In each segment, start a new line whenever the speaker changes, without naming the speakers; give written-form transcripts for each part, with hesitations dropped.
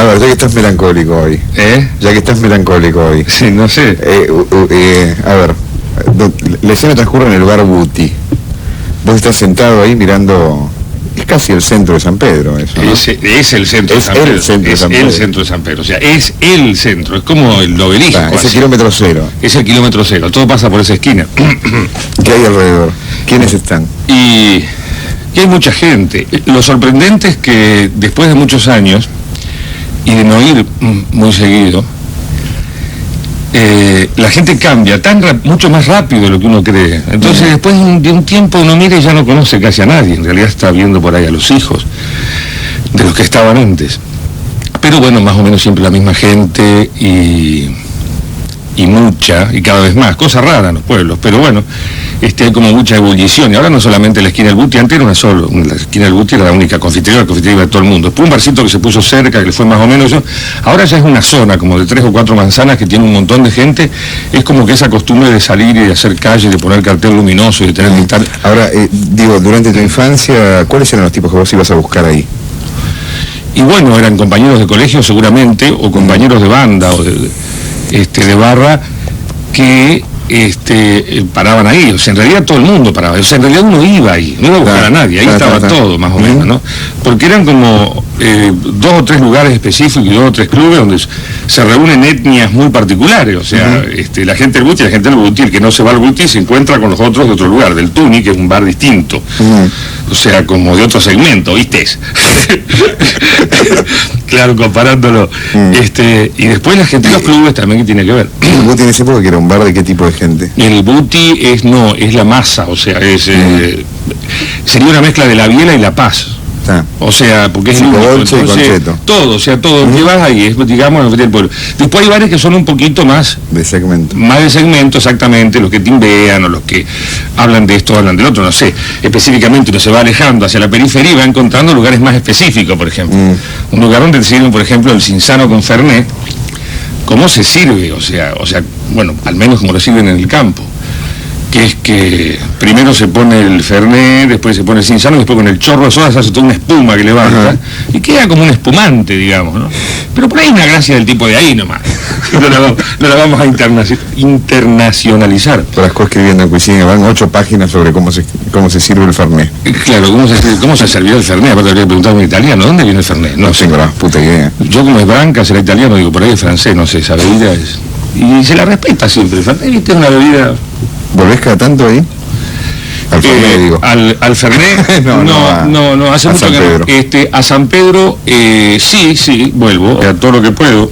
A ver, ya que estás melancólico hoy. Ya que estás melancólico hoy.
Sí, no sé.
A ver, la escena transcurre en el bar Buti. Vos estás sentado ahí mirando... Es casi el centro de San Pedro, eso, ¿no?
Es el centro de San Pedro. Es el centro de San Pedro. O sea, es el centro. Es como el obelisco.
Es el kilómetro cero.
Es el kilómetro cero. Todo pasa por esa esquina.
¿Qué hay alrededor? ¿Quiénes están?
Y hay mucha gente. Lo sorprendente es que después de muchos años, y de no ir muy seguido, la gente cambia mucho más rápido de lo que uno cree. Entonces después de un tiempo uno mira y ya no conoce casi a nadie. En realidad está viendo por ahí a los hijos de los que estaban antes. Pero bueno, más o menos siempre la misma gente y mucha, y cada vez más, cosa rara en los pueblos, pero bueno, hay como mucha ebullición, y ahora no solamente la esquina del Buti, antes era la esquina del Buti era la única confitería de todo el mundo, después un barcito que se puso cerca, que le fue más o menos eso, ahora ya es una zona como de 3 o 4 manzanas que tiene un montón de gente, es como que esa costumbre de salir y de hacer calle, de poner cartel luminoso y de tener que estar...
Ahora, digo, durante tu infancia, ¿cuáles eran los tipos que vos ibas a buscar ahí?
Y bueno, eran compañeros de colegio seguramente, o compañeros de banda, o de barra, que paraban ahí. O sea, en realidad todo el mundo paraba. O sea, en realidad uno iba ahí, no iba a buscar a nadie, ahí estaba todo, más o menos, ¿no? Porque eran como 2 o 3 lugares específicos y 2 o 3 clubes donde se reúnen etnias muy particulares. O sea, la gente del Buti y la gente del Buti, el que no se va al Buti se encuentra con los otros de otro lugar, del Tuni, que es un bar distinto. O sea, como de otro segmento, ¿viste? Claro, comparándolo. Y después la gente de los clubes también, que tiene que ver.
¿El Buti en esa época que era un bar de qué tipo de gente?
El Buti es la masa, o sea, sería una mezcla de La Biela y La Paz. O sea, porque es todo, o sea, todo que vas ahí es, digamos, del pueblo. Después hay bares que son un poquito más
de segmento.
Más de segmento, exactamente, los que timbean o los que hablan de esto, hablan del otro, no sé. Específicamente uno se va alejando hacia la periferia y va encontrando lugares más específicos, por ejemplo. Un lugar donde te sirven, por ejemplo, el Cinzano con Fernet. ¿Cómo se sirve? O sea, bueno, al menos como lo sirven en el campo. Que es que primero se pone el Fernet, después se pone el Cinzano, después con el chorro de soda se hace toda una espuma que levanta, y queda como un espumante, digamos, ¿no? Pero por ahí hay una gracia del tipo de ahí nomás. No la vamos a internacionalizar.
Frasco escribiendo en Cuisine, van 8 páginas sobre cómo se sirve el Fernet.
Claro, cómo se sirvió el Fernet, aparte habría preguntado a un italiano, ¿dónde viene el Fernet?
No sé, la puta idea.
Yo como es Branca, será italiano, digo, por ahí es francés, no sé, esa bebida es... Y se la respeta siempre, el Fernet, ¿viste? Es una bebida...
¿Volvés cada tanto ahí? Al Fernet, digo.
Al Fernet, no, hace mucho que no. A San Pedro, sí, vuelvo, a todo lo que puedo.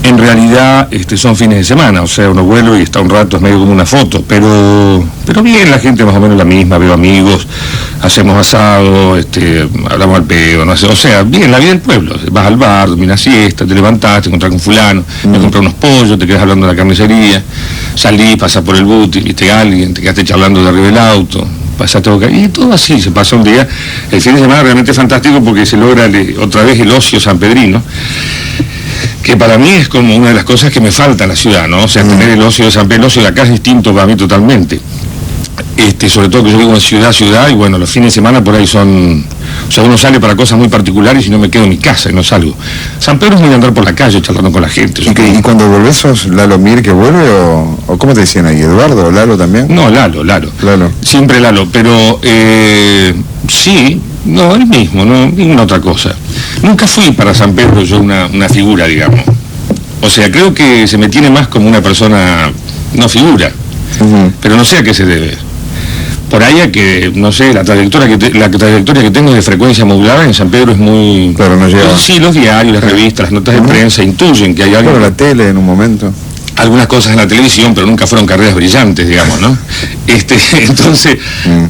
En realidad son fines de semana, o sea, uno vuelve y está un rato, es medio como una foto, pero bien, la gente más o menos la misma, veo amigos, hacemos asado, hablamos al pedo, no sé, o sea, bien, la vida del pueblo, vas al bar, dormís siesta, te levantás, te encontrás con fulano, me compras unos pollos, te quedas hablando de la carnicería, salís, pasás por el Buti, viste a alguien, te quedaste charlando de arriba del auto, pasaste boca, y todo así, se pasa un día. El fin de semana realmente es fantástico porque se logra otra vez el ocio sanpedrino, que para mí es como una de las cosas que me falta en la ciudad, ¿no? O sea, tener el ocio de San Pedro, el ocio de la casa es distinto para mí totalmente. Sobre todo que yo vivo en ciudad, y bueno, los fines de semana por ahí son... O sea, uno sale para cosas muy particulares y no me quedo en mi casa y no salgo. San Pedro es muy andar por la calle charlando con la gente.
¿Y cuando volvés sos Lalo Mir que vuelve o cómo te decían ahí? ¿Eduardo o Lalo también?
No, Lalo. Siempre Lalo, pero sí, no, el mismo, no, ninguna otra cosa. Nunca fui para San Pedro yo una figura, digamos. O sea, creo que se me tiene más como una persona, no figura, pero no sé a qué se debe. Por ahí a que, no sé, la trayectoria que tengo de frecuencia modulada en San Pedro es muy...
Claro, no llega.
Sí, los diarios, las revistas, las notas de prensa intuyen que hay algo...
Bueno, la tele en un momento.
Algunas cosas en la televisión, pero nunca fueron carreras brillantes, digamos, ¿no? Entonces,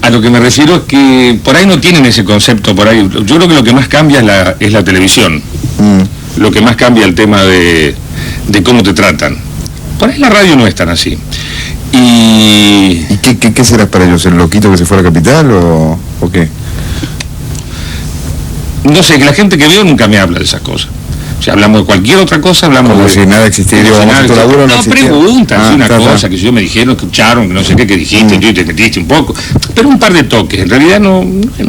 a lo que me refiero es que por ahí no tienen ese concepto, por ahí. Yo creo que lo que más cambia es la televisión. Lo que más cambia el tema de cómo te tratan. Por ahí la radio no es tan así. ¿Y
qué será para ellos? ¿El loquito que se fue a la capital o qué?
No sé, que la gente que veo nunca me habla de esas cosas. O sea, hablamos de cualquier otra cosa, hablamos
como
de...
si nada existiera,
no preguntan, una cosa que yo me dijeron, escucharon, que no sé qué dijiste, tú te metiste un poco, pero un par de toques, en realidad no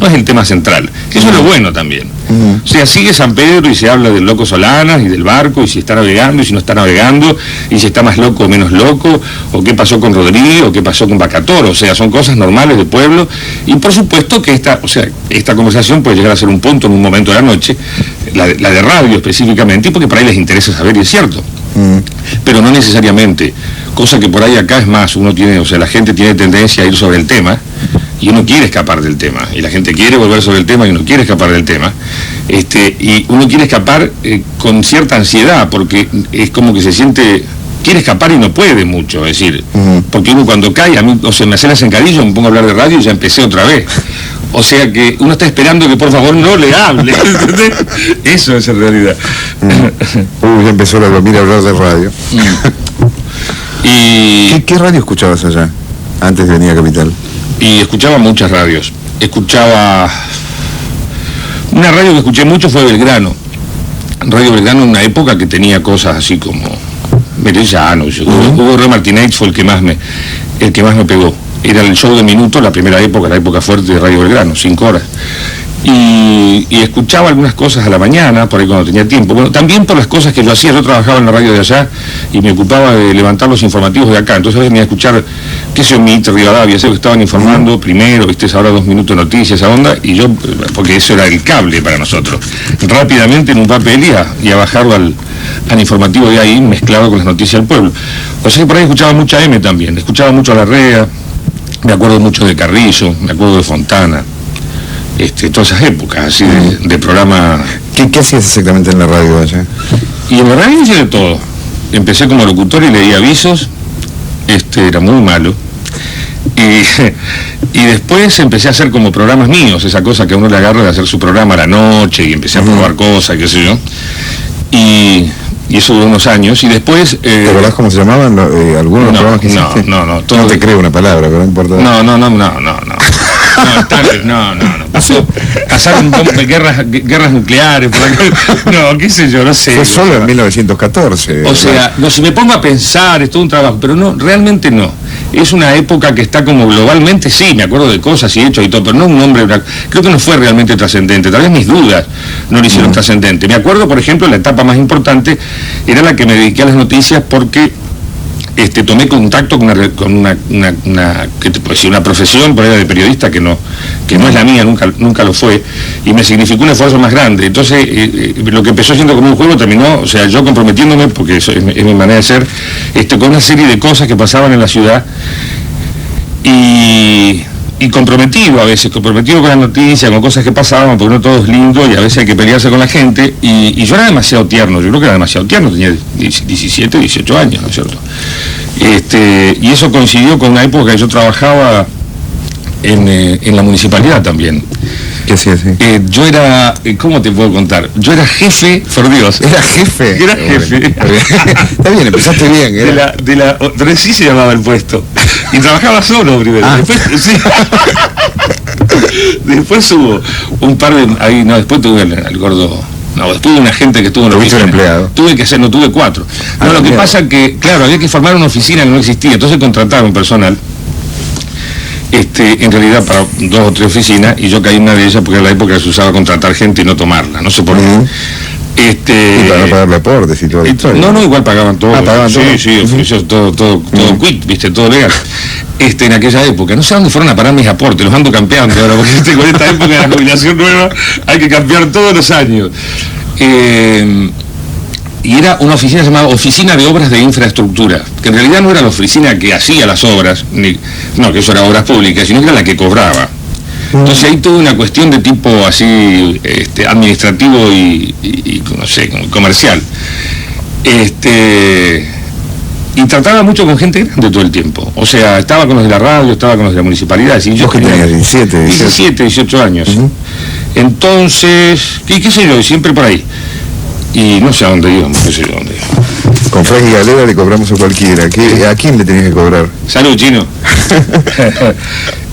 es el tema central, que eso es lo bueno también. O sea, sigue San Pedro y se habla del loco Solanas y del barco, y si está navegando y si no está navegando, y si está más loco o menos loco, o qué pasó con Rodrigo, o qué pasó con Bacatoro. O sea, son cosas normales del pueblo, y por supuesto que esta conversación puede llegar a ser un punto en un momento de la noche, la de radio específicamente, porque por ahí les interesa saber, y es cierto. Pero no necesariamente, cosa que por ahí acá es más, la gente tiene tendencia a ir sobre el tema, y uno quiere escapar del tema, y la gente quiere volver sobre el tema y uno quiere escapar del tema, y uno quiere escapar con cierta ansiedad, porque es como que quiere escapar y no puede mucho, es decir, porque uno cuando cae, me hace la zancadilla, me pongo a hablar de radio y ya empecé otra vez. O sea que uno está esperando que por favor no le hable, ¿entendés? Eso es en realidad.
Ya empezó la Domina a hablar de radio.
Y
¿Qué radio escuchabas allá, antes de venir a Capital?
Y escuchaba muchas radios. Una radio que escuché mucho fue Belgrano. Radio Belgrano en una época que tenía cosas así como Merellano. Hugo Rey Martínez fue el que más me pegó. Era el show de minuto, la primera época, la época fuerte de Radio Belgrano, 5 horas. Y escuchaba algunas cosas a la mañana, por ahí cuando tenía tiempo. Bueno, también por las cosas que yo hacía, yo trabajaba en la radio de allá y me ocupaba de levantar los informativos de acá. Entonces a veces venía a escuchar, qué sé yo, Mitre, Rivadavia, sé que estaban informando primero, ahora 2 minutos de noticias, esa onda, y yo, porque eso era el cable para nosotros, rápidamente en un papel y a bajarlo al informativo de ahí, mezclado con las noticias del pueblo. O sea que por ahí escuchaba mucha M también, escuchaba mucho a Larrea, me acuerdo mucho de Carrillo, me acuerdo de Fontana. Todas esas épocas así de programa.
¿Qué hacías exactamente en la radio allá?
Y en la radio hice de todo. Empecé como locutor y leía avisos, era muy malo. Y después empecé a hacer como programas míos, esa cosa que a uno le agarra de hacer su programa a la noche, y empecé a probar cosas, qué sé yo. Y eso duró unos años, y después...
¿Te acordás cómo se llamaban algunos programas que hiciste?
No.
No te creo una palabra, pero no importa.
No. Pasaron guerras nucleares, no, qué sé yo, no sé.
Fue solo en 1914.
O sea, si me pongo a pensar, es todo un trabajo, pero no, realmente no. Es una época que está como globalmente, sí, me acuerdo de cosas y hechos y todo, pero no un nombre, creo que no fue realmente trascendente, tal vez mis dudas no lo hicieron trascendente. Me acuerdo, por ejemplo, la etapa más importante era la que me dediqué a las noticias porque tomé contacto con una profesión por ahí de periodista que no es la mía, nunca lo fue, y me significó un esfuerzo más grande. Entonces, lo que empezó siendo como un juego terminó, o sea, yo comprometiéndome, porque eso es mi manera de ser, con una serie de cosas que pasaban en la ciudad, y comprometido con las noticias, con cosas que pasaban, porque no todo es lindo y a veces hay que pelearse con la gente, y yo era demasiado tierno, yo creo que era demasiado tierno, tenía 17, 18 años, ¿no es cierto? Y eso coincidió con una época que yo trabajaba en la municipalidad también.
¿Qué hacías?
Yo era, ¿cómo te puedo contar? Yo era jefe, por Dios.
¿Era jefe?
Era jefe.
Está bien, empezaste bien.
Pero sí se llamaba el puesto. Y trabajaba solo primero. Después hubo un par de... después tuve al gordo... después tuve una gente que estuvo en la oficina.
Empleado.
Tuve 4. Lo que pasa es que, claro, había que formar una oficina que no existía, entonces contrataron personal. En realidad para 2 o 3 oficinas, y yo caí en una de ellas porque en la época se usaba contratar gente y no tomarla, no sé por qué.
Y para no pagarle aportes y todo esto.
No, igual pagaban todo.
Pagaban
todo. Todo quit, viste, todo legal. En aquella época, no sé a dónde fueron a parar mis aportes, los ando campeando ahora, porque con esta época de la jubilación nueva hay que cambiar todos los años. Y era una oficina llamada Oficina de Obras de Infraestructura, que en realidad no era la oficina que hacía las obras, que eso era obras públicas, sino que era la que cobraba. Entonces ahí tuve una cuestión de tipo así, administrativo y no sé, comercial. Y trataba mucho con gente grande todo el tiempo. O sea, estaba con los de la radio, estaba con los de la municipalidad.
¿Vos que tenías
17, 18 años? Entonces, qué sé yo, siempre por ahí. Y no sé a dónde íbamos, qué sé yo dónde íbamos.
Con Frank y Galera le cobramos a cualquiera. ¿A quién le tenías que cobrar?
Salud, Chino.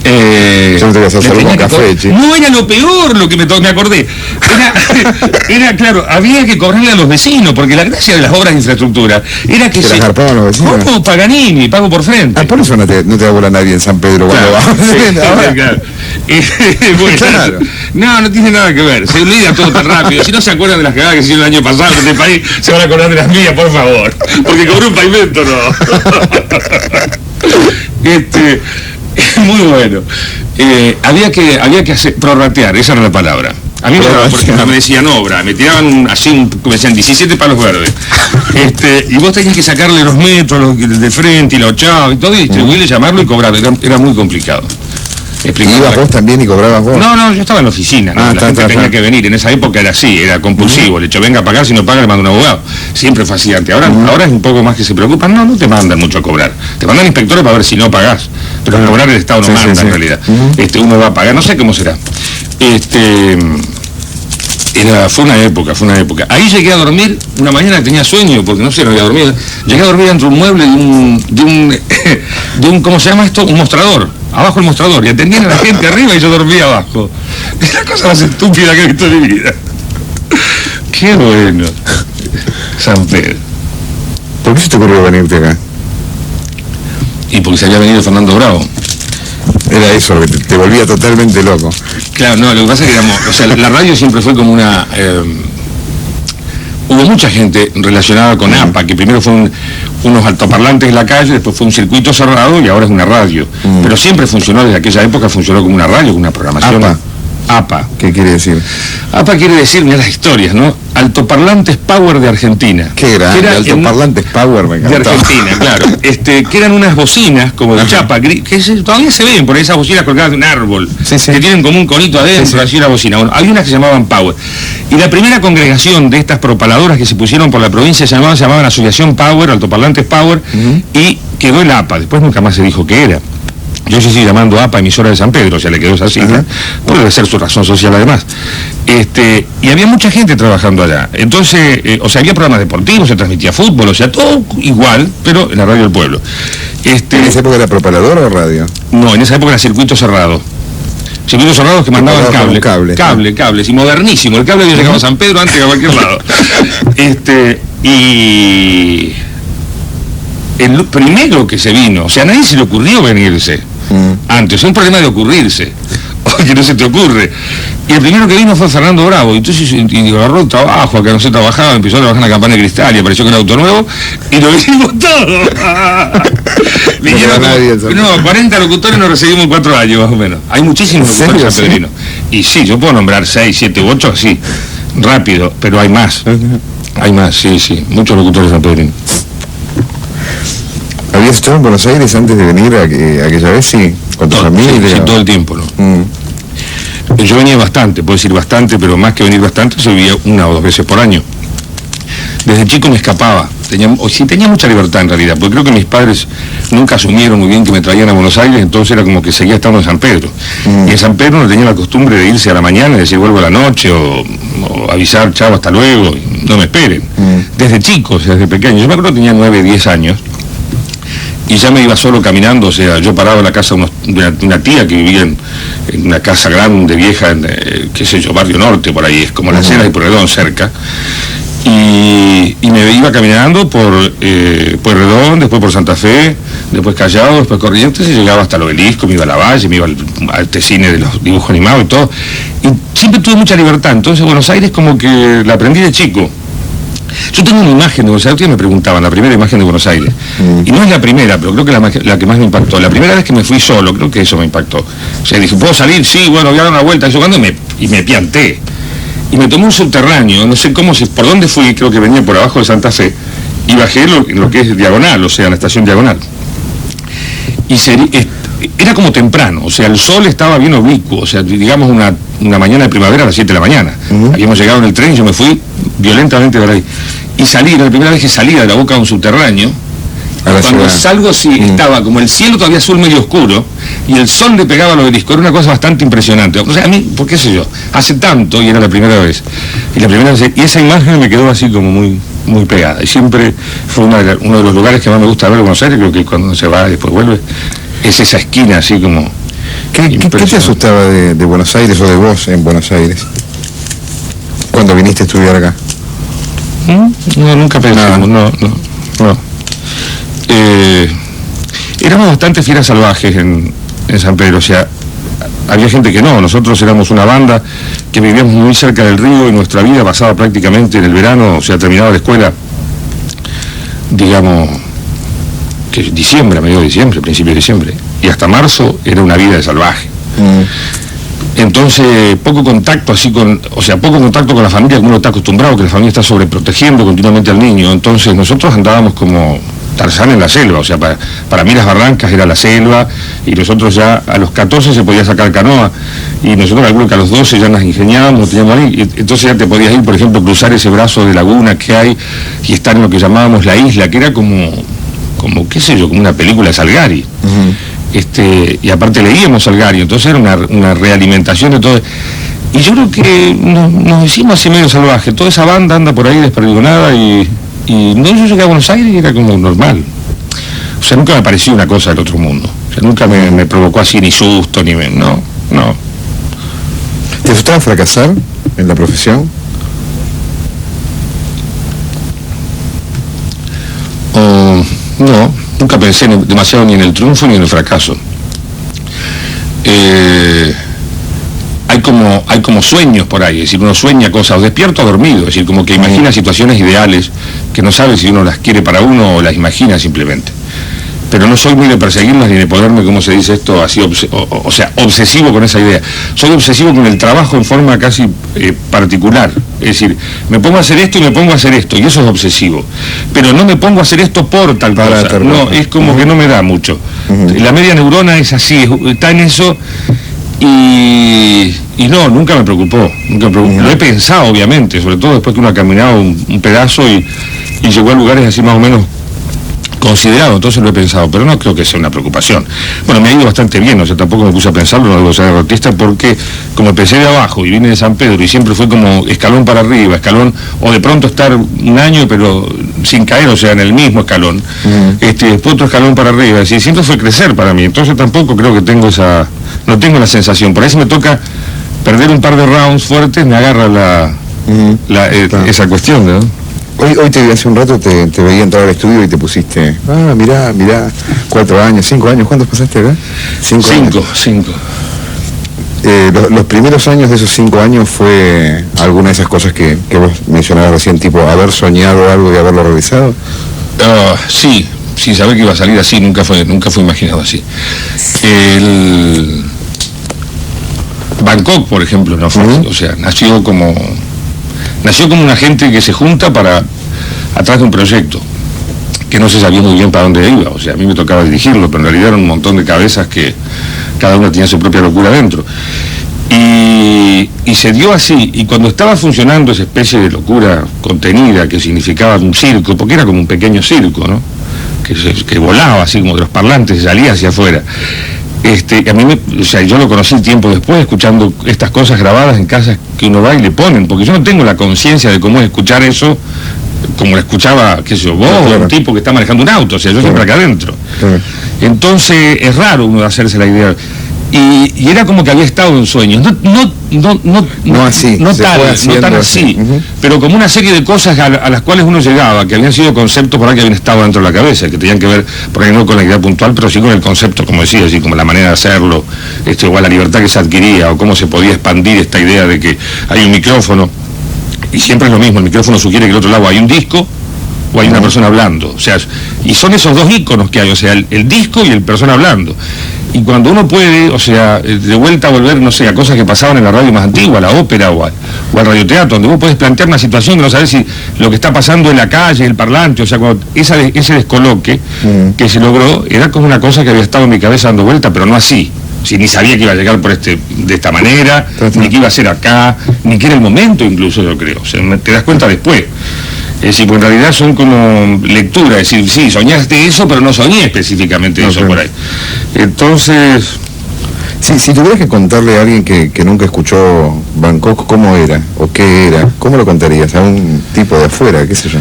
Yo no te voy a hacer salud con café, chico.
No era lo peor lo que me acordé. Era claro, había que cobrarle a los vecinos, porque la gracia de las obras de infraestructura era que
se garpaban los vecinos.
Como Paganini, pago por frente.
Ah, por eso no te da bola nadie en San Pedro cuando va.
Claro. Bueno, claro. No tiene nada que ver. Se olvida todo tan rápido. Si no se acuerdan de las cagadas que se hicieron el año pasado en este país, se van a acordar de las mías, por favor. Porque cobró un pavimento, no. Muy bueno. Había que hacer, prorratear, esa era la palabra. A mí por ejemplo, me decían obra, me tiraban así, como decían, 17 palos verdes. Y vos tenías que sacarle los metros, los de frente y los chavos y todo, y distribuirle, llamarlo y cobrar. Era muy complicado.
¿Ibas vos también y cobrabas vos?
No, yo estaba en la oficina, ¿no? La gente tenía que venir. En esa época era así, era compulsivo. Le hecho, venga a pagar, si no paga le manda un abogado. Siempre fue así antes. Ahora es un poco más que se preocupan. No te mandan mucho a cobrar. Te mandan inspectores para ver si no pagás. Pero a cobrar el Estado no manda en realidad. Uno va a pagar, no sé cómo será. Fue una época. Ahí llegué a dormir, una mañana tenía sueño, porque no sé, no había dormido. Llegué a dormir dentro de un mueble de un ¿cómo se llama esto? Un mostrador. Abajo el mostrador, y atendían a la gente arriba y yo dormía abajo. Es la cosa más estúpida que he visto en mi vida. Qué bueno. San Pedro.
¿Por qué se te ocurrió venirte acá?
Y porque se había venido Fernando Bravo.
Era eso, que te volvía totalmente loco.
Claro, no, lo que pasa es que la radio siempre fue como una... hubo mucha gente relacionada con APA, que primero fue unos altoparlantes en la calle, después fue un circuito cerrado y ahora es una radio. Pero siempre funcionó, desde aquella época funcionó como una radio, como una programación. APA.
¿Qué quiere decir?
APA quiere decir, mira las historias, ¿no? Altoparlantes Power de Argentina.
Qué grande, Altoparlantes Power, me encantó.
De Argentina, claro. Que eran unas bocinas, como de chapa, que todavía se ven por esas bocinas colgadas de un árbol, que tienen como un conito adentro, así una bocina. Bueno, había unas que se llamaban Power. Y la primera congregación de estas propaladoras que se pusieron por la provincia se llamaban Asociación Power, Altoparlantes Power, y quedó el APA. Después nunca más se dijo qué era. Yo se sigue llamando APA, emisora de San Pedro, o sea, le quedó esa sigla, puede ser su razón social además. Y había mucha gente trabajando allá. Entonces, había programas deportivos, se transmitía fútbol, o sea, todo igual, pero en la radio del pueblo.
¿En esa época era propalador o radio?
No, en esa época era circuito cerrado. Circuitos cerrados que mandaban cables, y modernísimo. El cable había llegado a San Pedro antes que a cualquier lado. Y el primero que se vino, o sea, a nadie se le ocurrió venirse antes, es un problema de ocurrirse, que no se te ocurre. Y el primero que vino fue Fernando Bravo, y entonces agarró trabajo, acá no se trabajaba, empezó a trabajar en la campana de Cristal y apareció con el auto nuevo, y lo hicimos todo. Vinieron 40 locutores, nos recibimos en 4 años más o menos. Hay muchísimos locutores sanpedrinos. Y sí, yo puedo nombrar 6, 7 u 8 así, rápido, pero hay más. Hay más, sí, muchos locutores sanpedrinos.
¿Habías estado en Buenos Aires antes de venir aquella vez, sí? ¿Con tu familia?
Sí, todo el tiempo, ¿no? Yo venía bastante, puedo decir bastante, pero más que venir bastante, yo vivía 1 o 2 veces por año. Desde chico me escapaba, tenía mucha libertad en realidad, porque creo que mis padres nunca asumieron muy bien que me traían a Buenos Aires, entonces era como que seguía estando en San Pedro. Y en San Pedro no tenía la costumbre de irse a la mañana y decir vuelvo a la noche, o avisar, chao, hasta luego, no me esperen. Desde chico, desde pequeño, yo me acuerdo que tenía 9, 10 años, y ya me iba solo caminando, o sea, yo paraba en la casa de una tía que vivía en una casa grande, vieja, en, qué sé yo, Barrio Norte, por ahí, es como las Heras y Pueyrredón cerca, y me iba caminando por Pueyrredón, después por Santa Fe, después Callao, después Corrientes, y llegaba hasta el Obelisco, me iba a la Valle, me iba al cine de los dibujos animados y todo, y siempre tuve mucha libertad. Entonces Buenos Aires como que la aprendí de chico. Yo tengo una imagen de Buenos Aires, me preguntaban, la primera imagen de Buenos Aires, y no es la primera, pero creo que la que más me impactó. La primera vez que me fui solo, creo que eso me impactó. O sea, dije, ¿puedo salir? Sí, bueno, voy a dar una vuelta, y me pianté. Y me tomé un subterráneo, no sé por dónde fui, creo que venía por abajo de Santa Fe, y bajé en lo que es Diagonal, o sea, la estación Diagonal. Y era como temprano, o sea, el sol estaba bien oblicuo, o sea, digamos una mañana de primavera a las 7 de la mañana. Habíamos llegado en el tren y yo me fui violentamente por ahí. Y salí, era la primera vez que salía de la boca de un subterráneo. Cuando salgo, estaba como el cielo todavía azul medio oscuro, y el sol le pegaba al Obelisco, era una cosa bastante impresionante. O sea, a mí, por qué sé yo, hace tanto, y era la primera vez. Y esa imagen me quedó así como muy, muy pegada. Y siempre fue uno de los lugares que más me gusta ver en Buenos Aires, creo que cuando se va y después vuelve, es esa esquina así como
¿Qué te asustaba de Buenos Aires o de vos en Buenos Aires? Cuando viniste a estudiar acá.
No, nunca pensamos, no. Éramos bastante fieras salvajes en San Pedro, o sea, había gente que no. Nosotros éramos una banda que vivíamos muy cerca del río y nuestra vida pasaba prácticamente en el verano, o sea, terminaba la escuela, digamos, que diciembre, a medio de diciembre, principio de diciembre, y hasta marzo era una vida de salvaje. Entonces, poco contacto con la familia, como uno está acostumbrado, que la familia está sobreprotegiendo continuamente al niño. Entonces nosotros andábamos como Tarzán en la selva, o sea, para mí las barrancas era la selva, y nosotros ya a los 14 se podía sacar canoa, y nosotros calculo que a los 12 ya nos ingeniábamos, teníamos ahí, y entonces ya te podías ir, por ejemplo, cruzar ese brazo de laguna que hay, y estar en lo que llamábamos la isla, que era como qué sé yo, como una película de Salgari. Y aparte leíamos Salgari, entonces era una realimentación de todo. Y yo creo que nos hicimos así medio salvaje. Toda esa banda anda por ahí desperdigonada y no, yo llegué a Buenos Aires y era como normal. O sea, nunca me pareció una cosa del otro mundo. O sea, nunca me provocó así ni susto, no.
¿Te asustaba fracasar en la profesión?
No, nunca pensé demasiado ni en el triunfo ni en el fracaso. Hay como sueños por ahí, es decir, uno sueña cosas, o despierto o dormido, es decir, como que imagina situaciones ideales que no sabe si uno las quiere para uno o las imagina simplemente. Pero no soy muy de perseguirlas ni de ponerme, como se dice esto, así, obsesivo con esa idea. Soy obsesivo con el trabajo en forma casi particular. Es decir, me pongo a hacer esto y me pongo a hacer esto, y eso es obsesivo. Pero no me pongo a hacer esto por tal cosa. No, es como que no me da mucho. La media neurona es así, está en eso, y no, nunca me preocupó. Lo he pensado, obviamente, sobre todo después que uno ha caminado un pedazo y llegó a lugares así más o menos considerado, entonces lo he pensado, pero no creo que sea una preocupación. Bueno, me ha ido bastante bien, o sea, tampoco me puse a pensarlo, no debo ser derrotista, porque como empecé de abajo y vine de San Pedro y siempre fue como escalón para arriba, o de pronto estar un año pero sin caer, o sea, en el mismo escalón, después otro escalón para arriba, es decir, siempre fue crecer para mí, entonces tampoco creo que no tengo la sensación, por ahí si me toca perder un par de rounds fuertes, me agarra esa cuestión, ¿no?
Hoy hace un rato te veía entrar al estudio y te pusiste, mirá, 4 años, 5 años, ¿cuántos pasaste acá? 5 años.
5.
Los primeros años de esos 5 años fue alguna de esas cosas que vos mencionabas recién, tipo haber soñado algo y haberlo realizado.
Sí, sin saber que iba a salir así, nunca fue imaginado así. El Bangkok, por ejemplo, no fue, o sea, nació como una gente que se junta atrás de un proyecto, que no se sabía muy bien para dónde iba, o sea, a mí me tocaba dirigirlo, pero en realidad eran un montón de cabezas que cada una tenía su propia locura dentro. Y se dio así, y cuando estaba funcionando esa especie de locura contenida, que significaba un circo, porque era como un pequeño circo, ¿no? Que volaba así como de los parlantes y salía hacia afuera. A mí yo lo conocí tiempo después, escuchando estas cosas grabadas en casas que uno va y le ponen, porque yo no tengo la conciencia de cómo es escuchar eso, como lo escuchaba, qué sé yo, vos, un tipo que está manejando un auto, o sea, yo siempre acá adentro. Entonces, es raro uno hacerse la idea. Y era como que había estado en sueños, no tan así, pero como una serie de cosas a las cuales uno llegaba, que habían sido conceptos por ahí que habían estado dentro de la cabeza, que tenían que ver, por ahí no con la idea puntual, pero sí con el concepto, como decía, así como la manera de hacerlo, o la libertad que se adquiría, o cómo se podía expandir esta idea de que hay un micrófono, y siempre es lo mismo, el micrófono sugiere que al otro lado hay un disco, o hay una persona hablando, o sea, y son esos dos íconos que hay, o sea, el disco y el persona hablando. Y cuando uno puede, o sea, de vuelta a volver, no sé, a cosas que pasaban en la radio más antigua, a la ópera o al radioteatro, donde vos podés plantear una situación que no sabés si lo que está pasando en la calle, el parlante, o sea, cuando ese descoloque que se logró, era como una cosa que había estado en mi cabeza dando vuelta, pero no así. Si ni sabía que iba a llegar de esta manera, ni que iba a ser acá, ni que era el momento incluso, yo creo. O sea, te das cuenta después. Es decir, porque en realidad son como lecturas, es decir, sí, soñaste eso, pero no soñé específicamente eso por ahí. Entonces...
Si tuvieras que contarle a alguien que nunca escuchó Bangkok, ¿cómo era? ¿O qué era? ¿Cómo lo contarías? A un tipo de afuera, qué sé yo.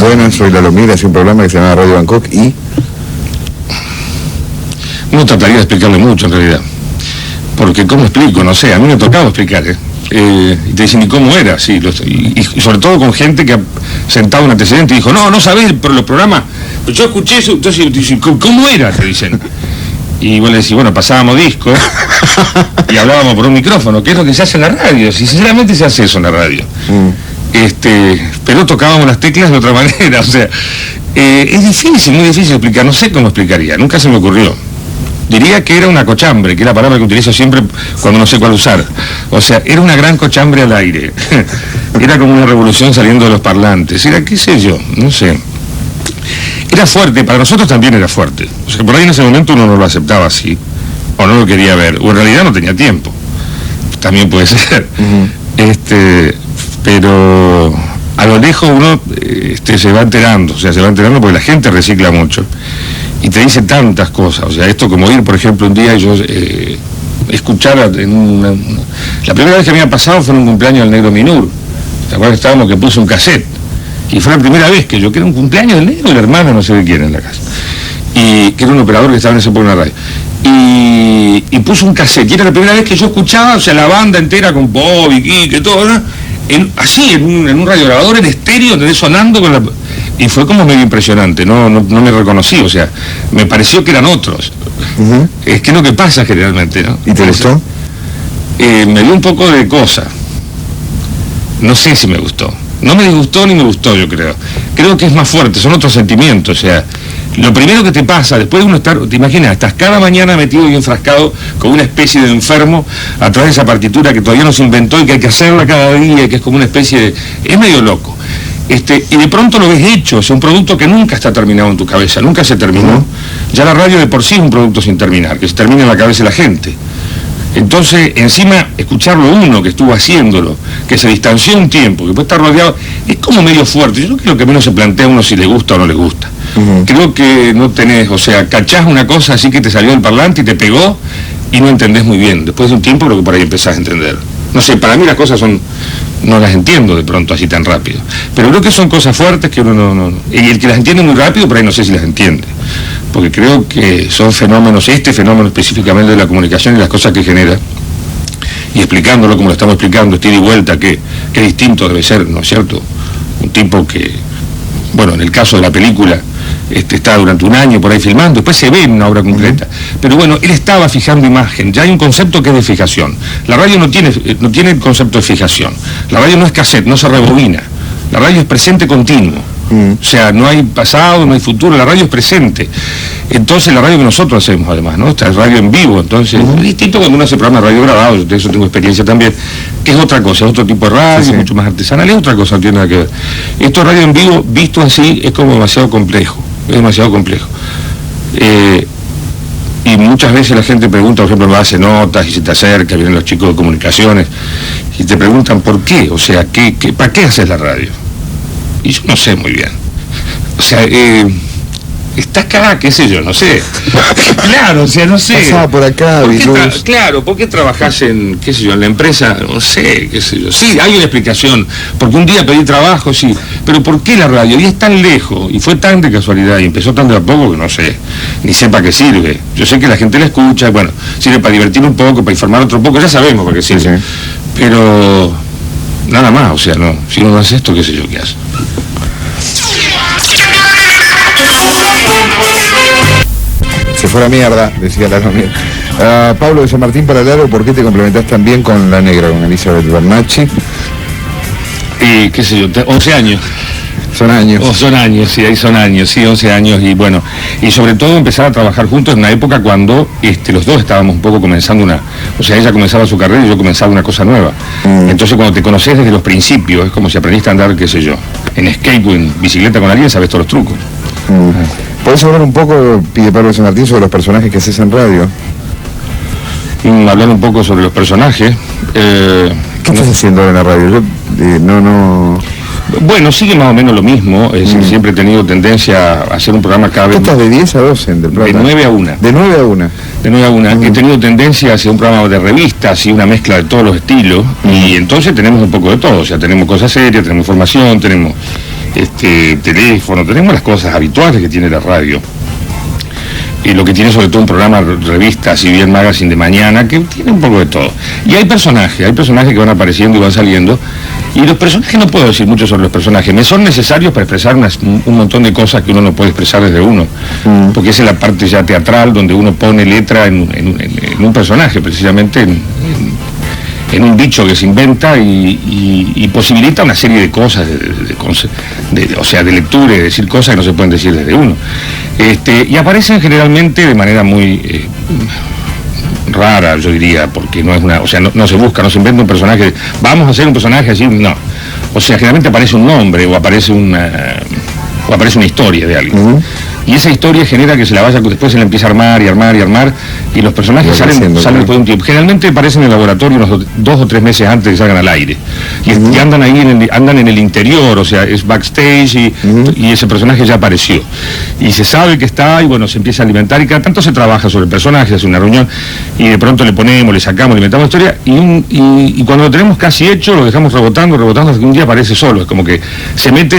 Bueno, soy Lalo Mir, hace un programa que se llama Radio Bangkok y...
No trataría de explicarle mucho, en realidad. Porque, ¿cómo explico? No sé, a mí me ha tocado explicar, y te dicen, ¿y cómo era? Sí, y sobre todo con gente que ha sentado un antecedente y dijo, no sabés los programas, pues yo escuché eso, entonces dicen, ¿cómo era? Te dicen. Y vos le decís, bueno, pasábamos discos y hablábamos por un micrófono, que es lo que se hace en la radio, si sinceramente se hace eso en la radio. Pero tocábamos las teclas de otra manera, o sea, es difícil, muy difícil explicar, no sé cómo explicaría, nunca se me ocurrió. Diría que era una cochambre, que es la palabra que utilizo siempre cuando no sé cuál usar. O sea, era una gran cochambre al aire. Era como una revolución saliendo de los parlantes. Era, qué sé yo, no sé. Era fuerte, para nosotros también era fuerte. O sea, por ahí en ese momento uno no lo aceptaba así, o no lo quería ver, o en realidad no tenía tiempo. También puede ser. Pero a lo lejos uno se va enterando, o sea, se va enterando porque la gente recicla mucho. Y te dice tantas cosas, o sea, esto como ir, por ejemplo, un día y yo escuchar la primera vez que me había pasado fue en un cumpleaños del Negro Minur. ¿Te acuerdas que estábamos que puse un cassette? Y fue la primera vez que yo, que era un cumpleaños del Negro, el hermano no sé de quién en la casa. Y que era un operador que estaba en ese pueblo en la radio. Y puso un cassette, y era la primera vez que yo escuchaba, o sea, la banda entera con Bob y Quique, todo, ¿no? Así, en un radiograbador en estéreo, sonando con la... Y fue como medio impresionante, no me reconocí, o sea, me pareció que eran otros. Es que es lo que pasa generalmente, ¿no?
¿Y te gustó?
Me dio un poco de cosa. No sé si me gustó. No me disgustó ni me gustó, yo creo. Creo que es más fuerte, son otros sentimientos, o sea, lo primero que te pasa, después de uno estar, te imaginas, estás cada mañana metido y enfrascado con una especie de enfermo a través de esa partitura que todavía no se inventó y que hay que hacerla cada día, que es como una especie de... Es medio loco. Y de pronto lo ves hecho, es un producto que nunca está terminado en tu cabeza, nunca se terminó. Ya la radio de por sí es un producto sin terminar, que se termina en la cabeza de la gente. Entonces, encima, escucharlo uno que estuvo haciéndolo, que se distanció un tiempo, que puede estar rodeado, es como medio fuerte. Yo creo que menos se plantea uno si le gusta o no le gusta. Creo que no tenés, o sea, cachás una cosa así que te salió del parlante y te pegó y no entendés muy bien. Después de un tiempo creo que por ahí empezás a entender. No sé, para mí las cosas no las entiendo de pronto así tan rápido. Pero creo que son cosas fuertes que uno no... Y el que las entiende muy rápido, por ahí no sé si las entiende. Porque creo que son fenómenos, este fenómeno específicamente de la comunicación y las cosas que genera, y explicándolo como lo estamos explicando, ida y vuelta, que distinto debe ser, ¿no es cierto? Un tipo que, bueno, en el caso de la película, está durante un año por ahí filmando, después se ve en una obra concreta. Pero bueno, él estaba fijando imagen, ya hay un concepto que es de fijación. La radio no tiene el concepto de fijación. La radio no es cassette, no se rebobina. La radio es presente continuo. O sea, no hay pasado, no hay futuro, la radio es presente. Entonces la radio que nosotros hacemos además, ¿no? Esta es radio en vivo, entonces es distinto cuando uno hace programa de radio grabado, yo de eso tengo experiencia también, que es otra cosa, es otro tipo de radio, mucho más artesanal, es otra cosa, no tiene nada que ver. Esto de radio en vivo, visto así, es como demasiado complejo, es demasiado complejo. Y muchas veces la gente pregunta, por ejemplo, me hace notas y se te acerca, vienen los chicos de comunicaciones, y te preguntan por qué, o sea, ¿para qué haces la radio? Y yo no sé muy bien. O sea, está acá, qué sé yo, no sé. Claro, o sea, no sé.
Pasaba por acá,
claro, ¿por qué trabajás en, qué sé yo, en la empresa? No sé, qué sé yo. Sí, hay una explicación. Porque un día pedí trabajo, sí. Pero ¿por qué la radio? Y es tan lejos, y fue tan de casualidad, y empezó tan de a poco que no sé, ni sé para qué sirve. Yo sé que la gente la escucha, bueno, sirve para divertir un poco, para informar otro poco, ya sabemos para qué sirve. Pero nada más, o sea, no, si uno no hace esto, qué sé yo qué hace.
Se fue a la mierda, decía la mierda. Pablo de San Martín para Laro, ¿por qué te complementás también con la negra, con Elizabeth Bernacchi?
Y qué sé yo, 11 años.
Son años.
Son años, sí, ahí son años, sí, 11 años, y bueno, y sobre todo empezar a trabajar juntos en una época cuando los dos estábamos un poco comenzando o sea, ella comenzaba su carrera y yo comenzaba una cosa nueva. Entonces cuando te conoces desde los principios, es como si aprendiste a andar, qué sé yo, en skate o en bicicleta con alguien, sabes todos los trucos.
¿Podés hablar un poco, pide Pablo de San Martín, sobre los personajes que haces en radio?
Hablar un poco sobre los personajes.
¿Qué estás haciendo en la radio? Yo
Bueno, sigue más o menos lo mismo, es decir, siempre he tenido tendencia a hacer un programa cada vez...
¿Estás de 10 a 12 en Del Plata?
De 9 a 1.
De 9 a 1.
De 9 a 1. He tenido tendencia a hacer un programa de revistas y una mezcla de todos los estilos, y entonces tenemos un poco de todo, o sea, tenemos cosas serias, tenemos información, tenemos teléfono, tenemos las cosas habituales que tiene la radio. lo que tiene sobre todo un programa revista, si bien magazine de mañana, que tiene un poco de todo. Y hay personajes que van apareciendo y van saliendo, y los personajes, no puedo decir mucho sobre los personajes, me son necesarios para expresar un montón de cosas que uno no puede expresar desde uno, porque esa es la parte ya teatral, donde uno pone letra en un personaje, precisamente en un bicho que se inventa y posibilita una serie de cosas, o sea, de lectura y de decir cosas que no se pueden decir desde uno. Y aparecen generalmente de manera muy rara, yo diría, porque no es no se busca, no se inventa un personaje, vamos a hacer un personaje así, no. O sea, generalmente aparece un nombre o aparece una historia de alguien. Y esa historia genera que se la vaya, después se la empieza a armar y armar y armar, y los personajes salen después de un tiempo. Generalmente aparecen en el laboratorio unos 2 o 3 meses antes de que salgan al aire. Y andan ahí, andan en el interior, o sea, es backstage y ese personaje ya apareció. Y se sabe que está, y bueno, se empieza a alimentar, y cada tanto se trabaja sobre el personaje, se hace una reunión, y de pronto le ponemos, le sacamos, le inventamos historia, y cuando lo tenemos casi hecho, lo dejamos rebotando, hasta que un día aparece solo. Es como que se mete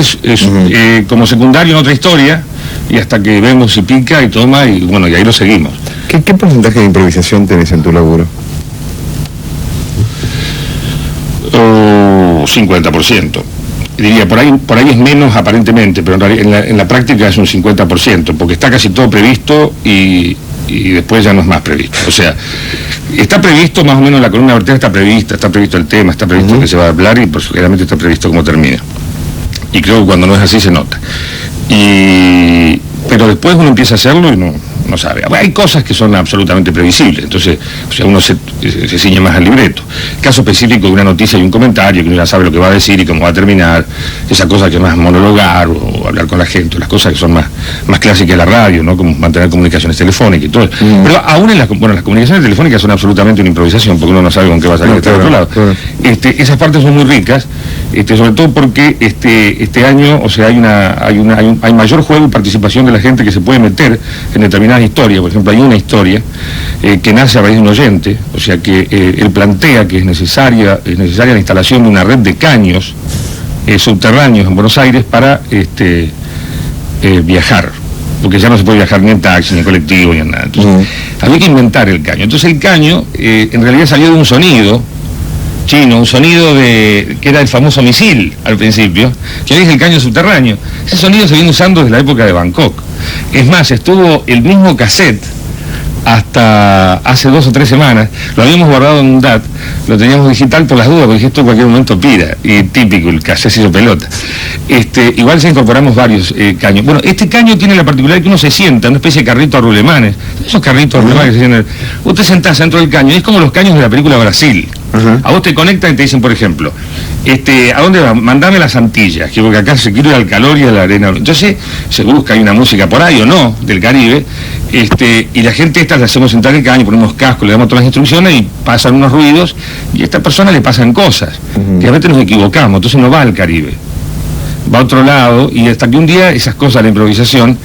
como secundario en otra historia, y hasta que vemos si pica y toma, y bueno, y ahí lo seguimos.
¿Qué porcentaje de improvisación tenés en tu laburo?
50%. Diría, por ahí es menos aparentemente, pero en la práctica es un 50%, porque está casi todo previsto y después ya no es más previsto. O sea, está previsto más o menos la columna vertebral, está previsto el tema, está previsto que se va a hablar, y pues generalmente está previsto cómo termina. Y creo que cuando no es así se nota. Pero después uno empieza a hacerlo y no sabe. Hay cosas que son absolutamente previsibles, entonces, o sea, uno se ciñe más al libreto. Caso específico de una noticia y un comentario, que uno ya sabe lo que va a decir y cómo va a terminar, esa cosa que es más monologar o hablar con la gente, las cosas que son más clásicas de la radio, ¿no? Como mantener comunicaciones telefónicas y todo. Pero aún las comunicaciones telefónicas son absolutamente una improvisación, porque uno no sabe con qué va a salir de otro lado. Claro. Esas partes son muy ricas, sobre todo porque este año, o sea, hay mayor juego y participación de la gente que se puede meter en determinadas historias. Por ejemplo, hay una historia que nace a raíz de un oyente, o sea que él plantea que es necesaria la instalación de una red de caños subterráneos en Buenos Aires para viajar, porque ya no se puede viajar ni en taxi, ni en colectivo, ni en nada. Entonces, había que inventar el caño. Entonces el caño en realidad salió de un sonido chino, un sonido que era el famoso misil al principio, que hoy es el caño subterráneo. Ese sonido se viene usando desde la época de Bangkok. Es más, estuvo el mismo cassette hasta hace 2 o 3 semanas, lo habíamos guardado en un DAT, lo teníamos digital por las dudas, porque esto en cualquier momento pira, y típico, el cassette se hizo pelota. Igual se incorporamos varios caños. Bueno, este caño tiene la particularidad que uno se sienta, una especie de carrito a rulemanes, esos carritos a rulemanes que se sientan, vos te sentás dentro del caño, es como los caños de la película Brasil. A vos te conectan y te dicen, por ejemplo, ¿a dónde vas? Mandame las Antillas, que porque acá se quiere ir al calor y a la arena. Entonces se busca, hay una música por ahí o no, del Caribe, y la gente le hacemos sentar el caño, ponemos casco, le damos todas las instrucciones y pasan unos ruidos, y a esta persona le pasan cosas, que a veces nos equivocamos, entonces no va al Caribe, va a otro lado, y hasta que un día esas cosas, la improvisación,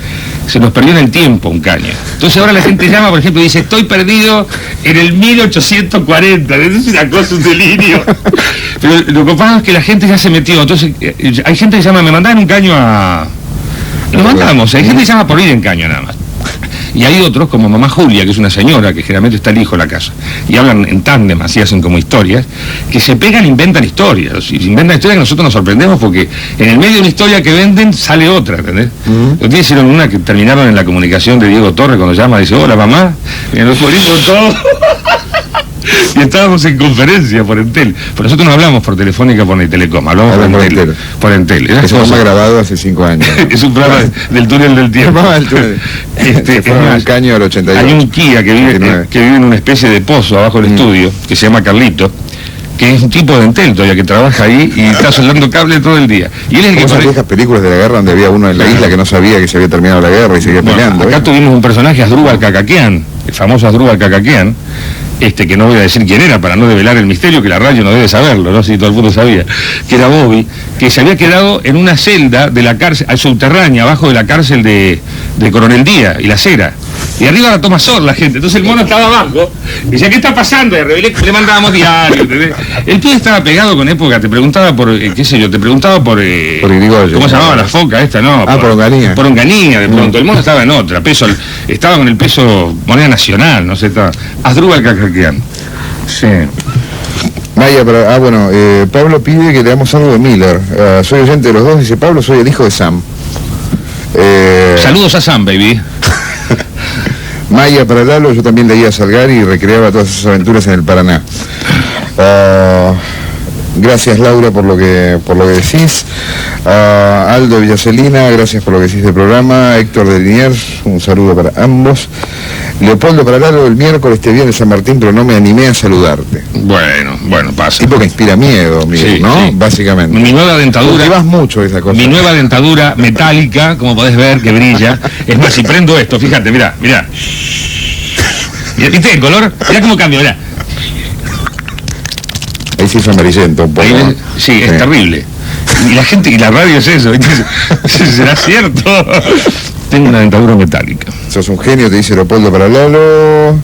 se nos perdió en el tiempo un caño. Entonces ahora la gente llama, por ejemplo, y dice, estoy perdido en el 1840, es una cosa, un delirio. Pero lo que pasa es que la gente ya se metió, entonces hay gente que llama, me mandan un caño a... Lo mandamos, hay gente que llama por ir en caño nada más. Y hay otros, como mamá Julia, que es una señora, que generalmente está el hijo en la casa, y hablan en tándem, así hacen como historias, que se pegan e inventan historias, y inventan historias que nosotros nos sorprendemos porque en el medio de una historia que venden sale otra, ¿entendés? Los días hicieron una que terminaron en la comunicación de Diego Torres cuando llama, dice, hola mamá, y nos ponimos todo. Y estábamos en conferencia por Entel, pero nosotros no hablamos por Telefónica, por Telecom, hablamos por Entel.
Es un programa grabado hace 5 años.
Es un programa del túnel del tiempo.
Se fue un caño al 88.
Hay un Kia que vive en una especie de pozo abajo del estudio, que se llama Carlito, que es un tipo de Entel todavía, que trabaja ahí y está soldando cable todo el día. Y él es el que
esas viejas películas de la guerra donde había uno en la isla que no sabía que se había terminado la guerra y seguía peleando.
Acá tuvimos un personaje, Asdrúbal Cacaquián, el famoso Asdrúbal Cacaquián, que no voy a decir quién era para no develar el misterio, que la radio no debe saberlo, no sé si todo el mundo sabía, que era Bobby, que se había quedado en una celda de la cárcel, subterránea, abajo de la cárcel de Coronel Díaz y La Cera. Y arriba la toma sol la gente, entonces el mono estaba abajo, y decía, ¿qué está pasando? Y le mandábamos diario, ¿entendés? El pibe estaba pegado con época, te preguntaba por, qué sé yo, te preguntaba por
Irigoyen,
¿cómo se llamaba la foca esta? No,
por Onganía.
Por Onganía, de pronto. El mono estaba en otra, estaba con el peso moneda nacional, no sé, estaba Asdrúbal Cacaquian. Sí.
Maya, Pablo pide que le damos algo de Miller. Soy oyente de los dos, dice Pablo, soy el hijo de Sam.
Saludos a Sam, baby.
Maya para Lalo, yo también leía Salgari y recreaba todas esas aventuras en el Paraná. Gracias Laura por lo que decís. Aldo Villacelina, gracias por lo que decís del programa. Héctor de Liniers, un saludo para ambos. Leopoldo para Lalo, el miércoles te vi en San Martín, pero no me animé a saludarte.
Bueno, pasa.
Tipo que inspira miedo, Miguel, sí, ¿no? Sí. Básicamente.
Mi nueva dentadura.
Llevas mucho esa cosa.
Mi nueva dentadura metálica, como podés ver, que brilla. Es más, si prendo esto, fíjate, mirá. ¿Viste el color? Mirá cómo cambia, mirá.
Ahí sí es amarillento un poco.
Sí, es terrible. Y la gente, y la radio es eso, ¿será cierto? Tengo una dentadura metálica.
Sos un genio, te dice Leopoldo para Lalo.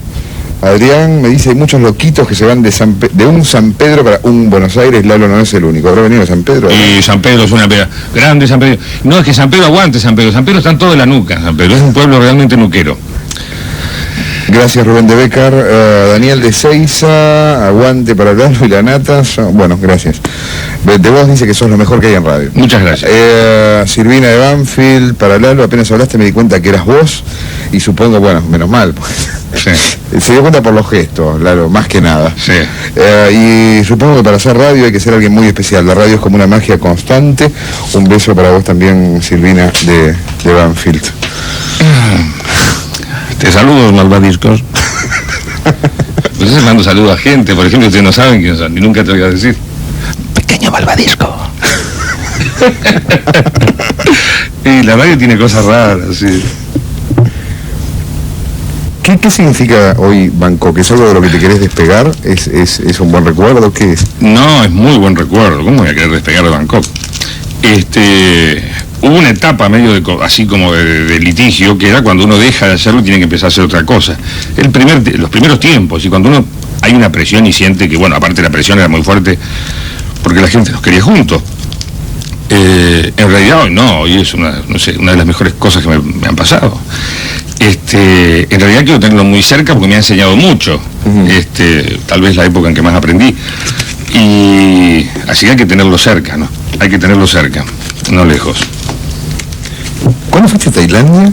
Adrián me dice, hay muchos loquitos que se van de un San Pedro para un Buenos Aires. Lalo no es el único. ¿Habrá venido de San Pedro?
Y San Pedro es una pega. Grande San Pedro. No, es que San Pedro aguante San Pedro. San Pedro está en toda la nuca. San Pedro es un pueblo realmente nuquero.
Gracias Rubén de Becar, Daniel de Seiza, aguante para Lalo y la nata. Bueno, gracias. De vos dice que sos lo mejor que hay en radio.
Muchas gracias.
Silvina de Banfield, para Lalo, apenas hablaste me di cuenta que eras vos y supongo, bueno, menos mal. Sí. Se dio cuenta por los gestos, Lalo, más que nada.
Sí.
Y supongo que para hacer radio hay que ser alguien muy especial. La radio es como una magia constante. Un beso para vos también, Silvina de Banfield.
Te saludo, malvadiscos. Pues se mando saludo a gente, por ejemplo, ustedes no saben quiénes son, ni nunca te voy a decir. Pequeño malvadisco. Y la radio tiene cosas raras, sí.
¿Qué significa hoy Bangkok? ¿Es algo de lo que te querés despegar? ¿Es un buen recuerdo? ¿Qué es?
No, es muy buen recuerdo. ¿Cómo voy a querer despegar de Bangkok? Hubo una etapa medio así como de litigio, que era cuando uno deja de hacerlo y tiene que empezar a hacer otra cosa. Los primeros tiempos, y cuando uno hay una presión y siente que, bueno, aparte la presión era muy fuerte porque la gente nos quería juntos. En realidad hoy no, hoy es una de las mejores cosas que me han pasado. En realidad quiero tenerlo muy cerca porque me ha enseñado mucho. Tal vez la época en que más aprendí. Y así que hay que tenerlo cerca, ¿no? Hay que tenerlo cerca, no lejos.
¿Cuándo fuiste a Tailandia?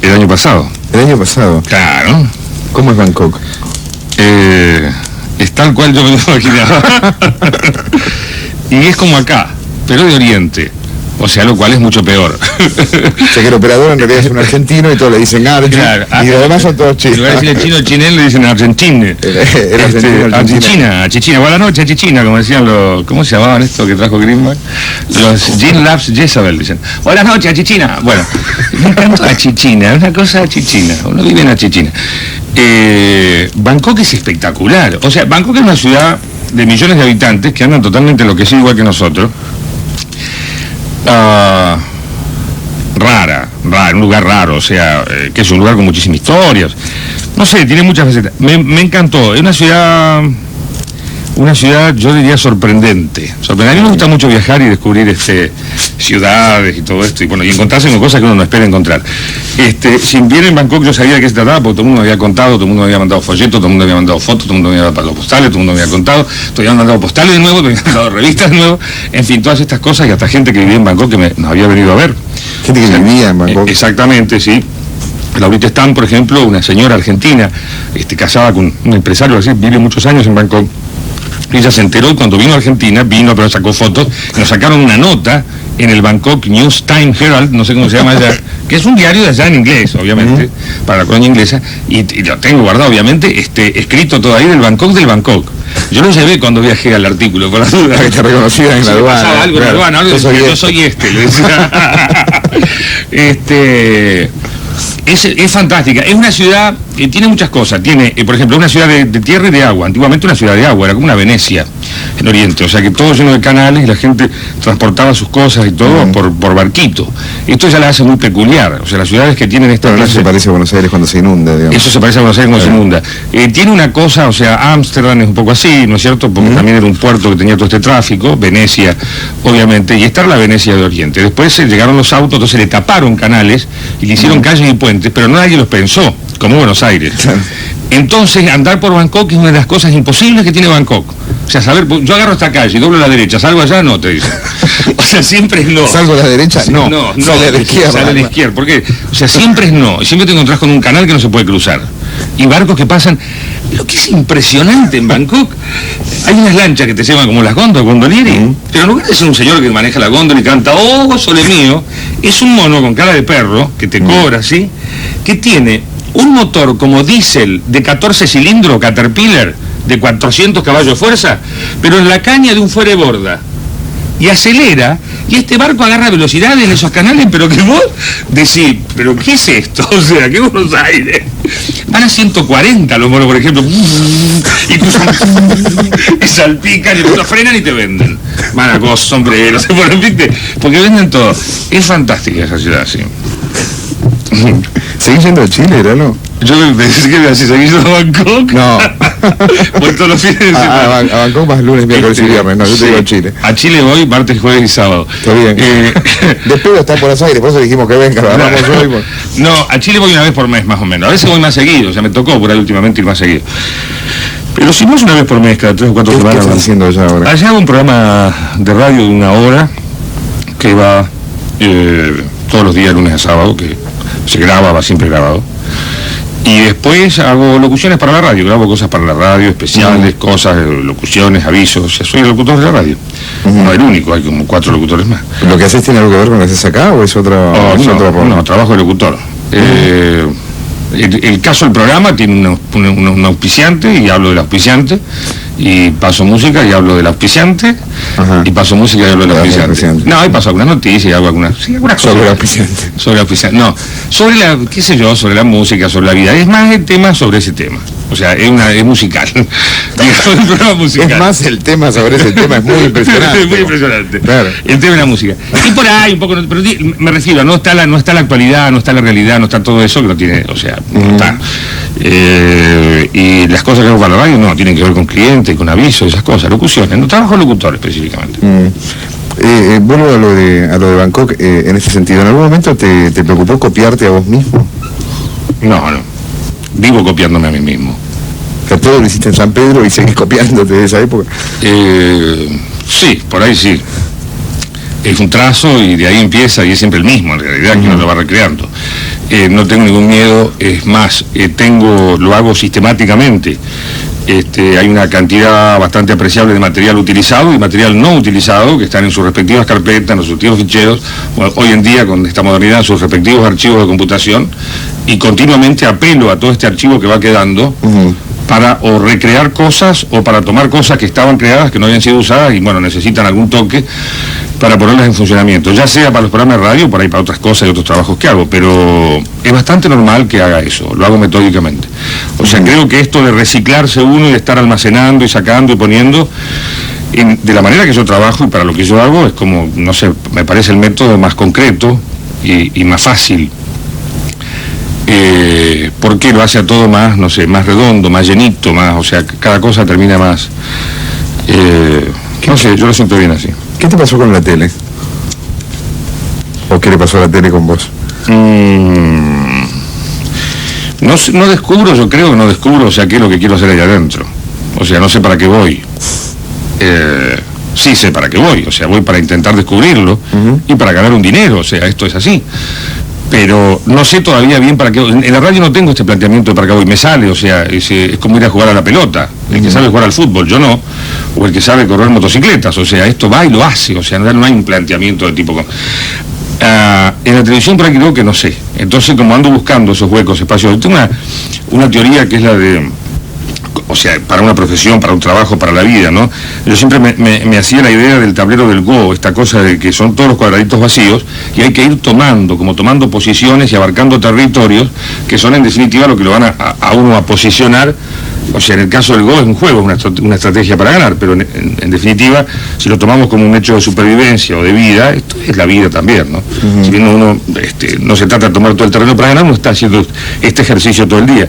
El año pasado.
¿El año pasado?
Claro.
¿Cómo es Bangkok?
Es tal cual yo me lo imaginaba. Y es como acá, pero de Oriente. O sea, lo cual es mucho peor.
O sea que el operador en realidad es un argentino y todos le dicen claro, y además son todos chinos.
En lugar de decir el chino chinel le dicen Argentine. Chichina. Buenas noches, Chichina, como decían ¿cómo se llamaban esto que trajo Greenback? Los Jean Labs Jezabel, dicen. Buenas noches, Chichina. Bueno, me encantó a Chichina, una cosa chichina. Uno vive en la Chichina. Bangkok es espectacular. O sea, Bangkok es una ciudad de millones de habitantes que andan totalmente enloquecidos igual que nosotros. Un lugar raro, o sea, que es un lugar con muchísimas historias. No sé, tiene muchas facetas. Me encantó. Es una ciudad, yo diría, sorprendente. A mí me gusta mucho viajar y descubrir ciudades y todo esto, y bueno, y encontrarse con cosas que uno no espera encontrar. Si bien en Bangkok yo sabía de qué se trataba, porque todo el mundo me había contado, todo el mundo me había mandado folletos, todo el mundo me había mandado fotos, todo el mundo me había mandado postales, todo el mundo me había contado, todo había mandado postales de nuevo, todo había mandado revistas de nuevo, en fin, todas estas cosas, y hasta gente que vivía en Bangkok que nos había venido a ver.
Gente que vivía en Bangkok.
Exactamente, sí. Laurita Stam, por ejemplo, una señora argentina, casada con un empresario así, vive muchos años en Bangkok. Ella se enteró y cuando vino a Argentina, pero sacó fotos, nos sacaron una nota en el Bangkok News Time Herald, no sé cómo se llama allá, que es un diario de allá en inglés, obviamente, para la colonia inglesa, y lo tengo guardado, obviamente, escrito todo ahí del Bangkok. Yo lo llevé cuando viajé al artículo, por la duda.
Que te reconocían en la aduana.
Pasaba algo en la aduana, yo soy le decía. Es fantástica, es una ciudad, tiene muchas cosas, tiene, por ejemplo, una ciudad de tierra y de agua, antiguamente una ciudad de agua, era como una Venecia en Oriente, o sea que todo lleno de canales y la gente transportaba sus cosas y todo por barquito. Esto ya la hace muy peculiar, o sea, las ciudades que tienen esta clase...
Eso se parece a Buenos Aires cuando se inunda, digamos.
Eso se parece a Buenos Aires cuando se inunda. Tiene una cosa, o sea, Ámsterdam es un poco así, ¿no es cierto? Porque también era un puerto que tenía todo este tráfico, Venecia, obviamente, y esta era la Venecia de Oriente. Después llegaron los autos, entonces le taparon canales y le hicieron calles y puentes, pero nadie los pensó, como Buenos Aires. Entonces, andar por Bangkok es una de las cosas imposibles que tiene Bangkok. O sea, saber, yo agarro esta calle, doblo a la derecha, salgo allá, no, te dicen. O sea, siempre es no.
¿Salgo a la derecha? No. Sale a la izquierda.
Sale a la izquierda. ¿Por qué? O sea, siempre es no. Y siempre te encontrás con un canal que no se puede cruzar. Y barcos que pasan. Lo que es impresionante en Bangkok, hay unas lanchas que te llevan como las gondolieri, pero en lugar de ser un señor que maneja la góndola y canta, oh, sole mío, es un mono con cara de perro, que te cobra así, que tiene un motor como diésel de 14 cilindros, Caterpillar, de 400 caballos de fuerza, pero en la caña de un fuereborda. Y acelera, y este barco agarra velocidad en esos canales, pero que vos decís, ¿pero qué es esto? O sea, ¿qué Buenos Aires? Van a 140 los monos, por ejemplo, y salpican, y los frenan y te venden. Manacos, sombreros, se ponen, ¿viste? Porque venden todo. Es fantástica esa ciudad, sí.
¿Seguís yendo a Chile, Erano?
Yo pensé que si seguís yendo a Bangkok.
No.
Voy todos los fines de semana.
A Bangkok más lunes, miércoles y viernes. No, yo te digo a Chile.
A Chile voy martes, jueves y sábado.
Está bien. Después está en Buenos Aires, por eso dijimos que venga, lo agarramos hoy.
No, a Chile voy una vez por mes más o menos. A veces voy más seguido, o sea, me tocó por ahí últimamente ir más seguido. Pero si no es una vez por mes, cada 3 o 4 semanas.
¿Qué estás haciendo allá ahora?
Allá hago un programa de radio de 1 hora que va todos los días, lunes a sábado, que se graba, va siempre grabado. Y después hago locuciones para la radio, grabo cosas para la radio, especiales, cosas, locuciones, avisos. O sea, soy el locutor de la radio. No el único, hay como 4 locutores más.
¿Lo que haces tiene algo que ver con lo que haces acá o es otra?
No, trabajo de locutor. El caso del programa tiene un auspiciante y hablo del auspiciante, y paso música y hablo del auspiciante, y paso música y hablo del auspiciante. No, ahí paso algunas noticias y hago algunas cosas.
Sobre el auspiciante.
Sobre el auspiciante. No, sobre la, qué sé yo, sobre la música, sobre la vida. Es más el tema sobre ese tema. O sea, es musical. El programa musical.
Es más el tema sobre ese tema, es muy impresionante.
Es muy impresionante.
Claro.
El tema de la música. Y por ahí un poco, pero me refiero, no está la actualidad, no está la realidad, no está todo eso que no tiene, o sea, no está. Y las cosas que hago para la radio no, tienen que ver con clientes, con avisos, esas cosas, locuciones. No trabajo locutor específicamente.
Vuelvo a lo de Bangkok, en ese sentido. ¿En algún momento te preocupó copiarte a vos mismo?
No. Vivo copiándome a mí mismo.
O sea, todo lo hiciste en San Pedro y seguís copiándote de esa época.
Sí, por ahí sí. Es un trazo y de ahí empieza y es siempre el mismo, en realidad, que uno lo va recreando. No tengo ningún miedo, es más, lo hago sistemáticamente. Hay una cantidad bastante apreciable de material utilizado y material no utilizado que están en sus respectivas carpetas, en los respectivos ficheros, hoy en día con esta modernidad en sus respectivos archivos de computación, y continuamente apelo a todo este archivo que va quedando para o recrear cosas o para tomar cosas que estaban creadas, que no habían sido usadas y bueno, necesitan algún toque para ponerlas en funcionamiento, ya sea para los programas de radio, por ahí para otras cosas y otros trabajos que hago, pero es bastante normal que haga eso, lo hago metódicamente. O sea, creo que esto de reciclarse uno y de estar almacenando y sacando y poniendo, de la manera que yo trabajo y para lo que yo hago, es como, no sé, me parece el método más concreto y más fácil. Porque lo hace a todo más, no sé, más redondo, más llenito, más, o sea, cada cosa termina más... no sé, yo lo siento bien así.
¿Qué te pasó con la tele? ¿O qué le pasó a la tele con vos?
No descubro, yo creo que no descubro, o sea, qué es lo que quiero hacer ahí adentro. O sea, no sé para qué voy. Sí sé para qué voy, o sea, voy para intentar descubrirlo y para ganar un dinero, o sea, esto es así. Pero no sé todavía bien para qué. En la radio no tengo este planteamiento de para qué voy, me sale, o sea, es como ir a jugar a la pelota. El que sabe jugar al fútbol, yo no. O el que sabe correr motocicletas, o sea, esto va y lo hace, o sea, no hay un planteamiento de tipo... en la televisión por ahí creo que no sé. Entonces, como ando buscando esos huecos, espacios, tengo una teoría que es la de... o sea, para una profesión, para un trabajo, para la vida, ¿no? Yo siempre me hacía la idea del tablero del Go, esta cosa de que son todos los cuadraditos vacíos y hay que ir tomando posiciones y abarcando territorios que son en definitiva lo que lo van a uno a posicionar. O sea, en el caso del Go es un juego, una estrategia para ganar, pero en definitiva, si lo tomamos como un hecho de supervivencia o de vida, esto es la vida también, ¿no? Si bien uno no se trata de tomar todo el terreno para ganar, uno está haciendo este ejercicio todo el día.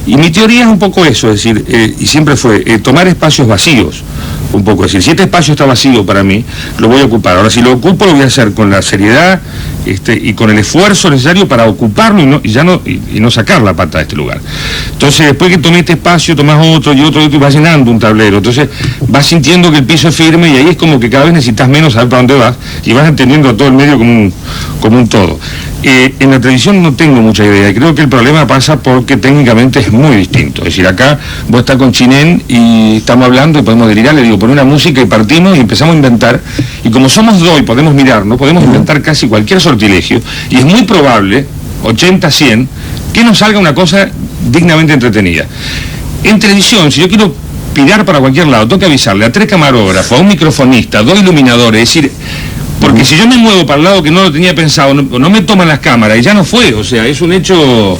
Y mi teoría es un poco eso, es decir, y siempre fue tomar espacios vacíos, un poco, es decir, si este espacio está vacío para mí, lo voy a ocupar. Ahora, si lo ocupo, lo voy a hacer con la seriedad y con el esfuerzo necesario para ocuparlo y no sacar la pata de este lugar. Entonces, después que tomé este espacio, tomás otro y vas llenando un tablero. Entonces, vas sintiendo que el piso es firme y ahí es como que cada vez necesitas menos saber para dónde vas y vas entendiendo a todo el medio como un todo. En la televisión no tengo mucha idea y creo que el problema pasa porque técnicamente es muy distinto. Es decir, acá vos estás con Chinén y estamos hablando y podemos delirar, le digo, pon una música y partimos y empezamos a inventar. Y como somos dos y podemos mirarnos, podemos inventar casi cualquier sortilegio y es muy probable, 80-100, que nos salga una cosa dignamente entretenida. En televisión, si yo quiero pirar para cualquier lado, tengo que avisarle a 3 camarógrafos, a un microfonista, 2 iluminadores, es decir, porque si yo me muevo para el lado que no lo tenía pensado, no me toman las cámaras y ya no fue, o sea, es un hecho,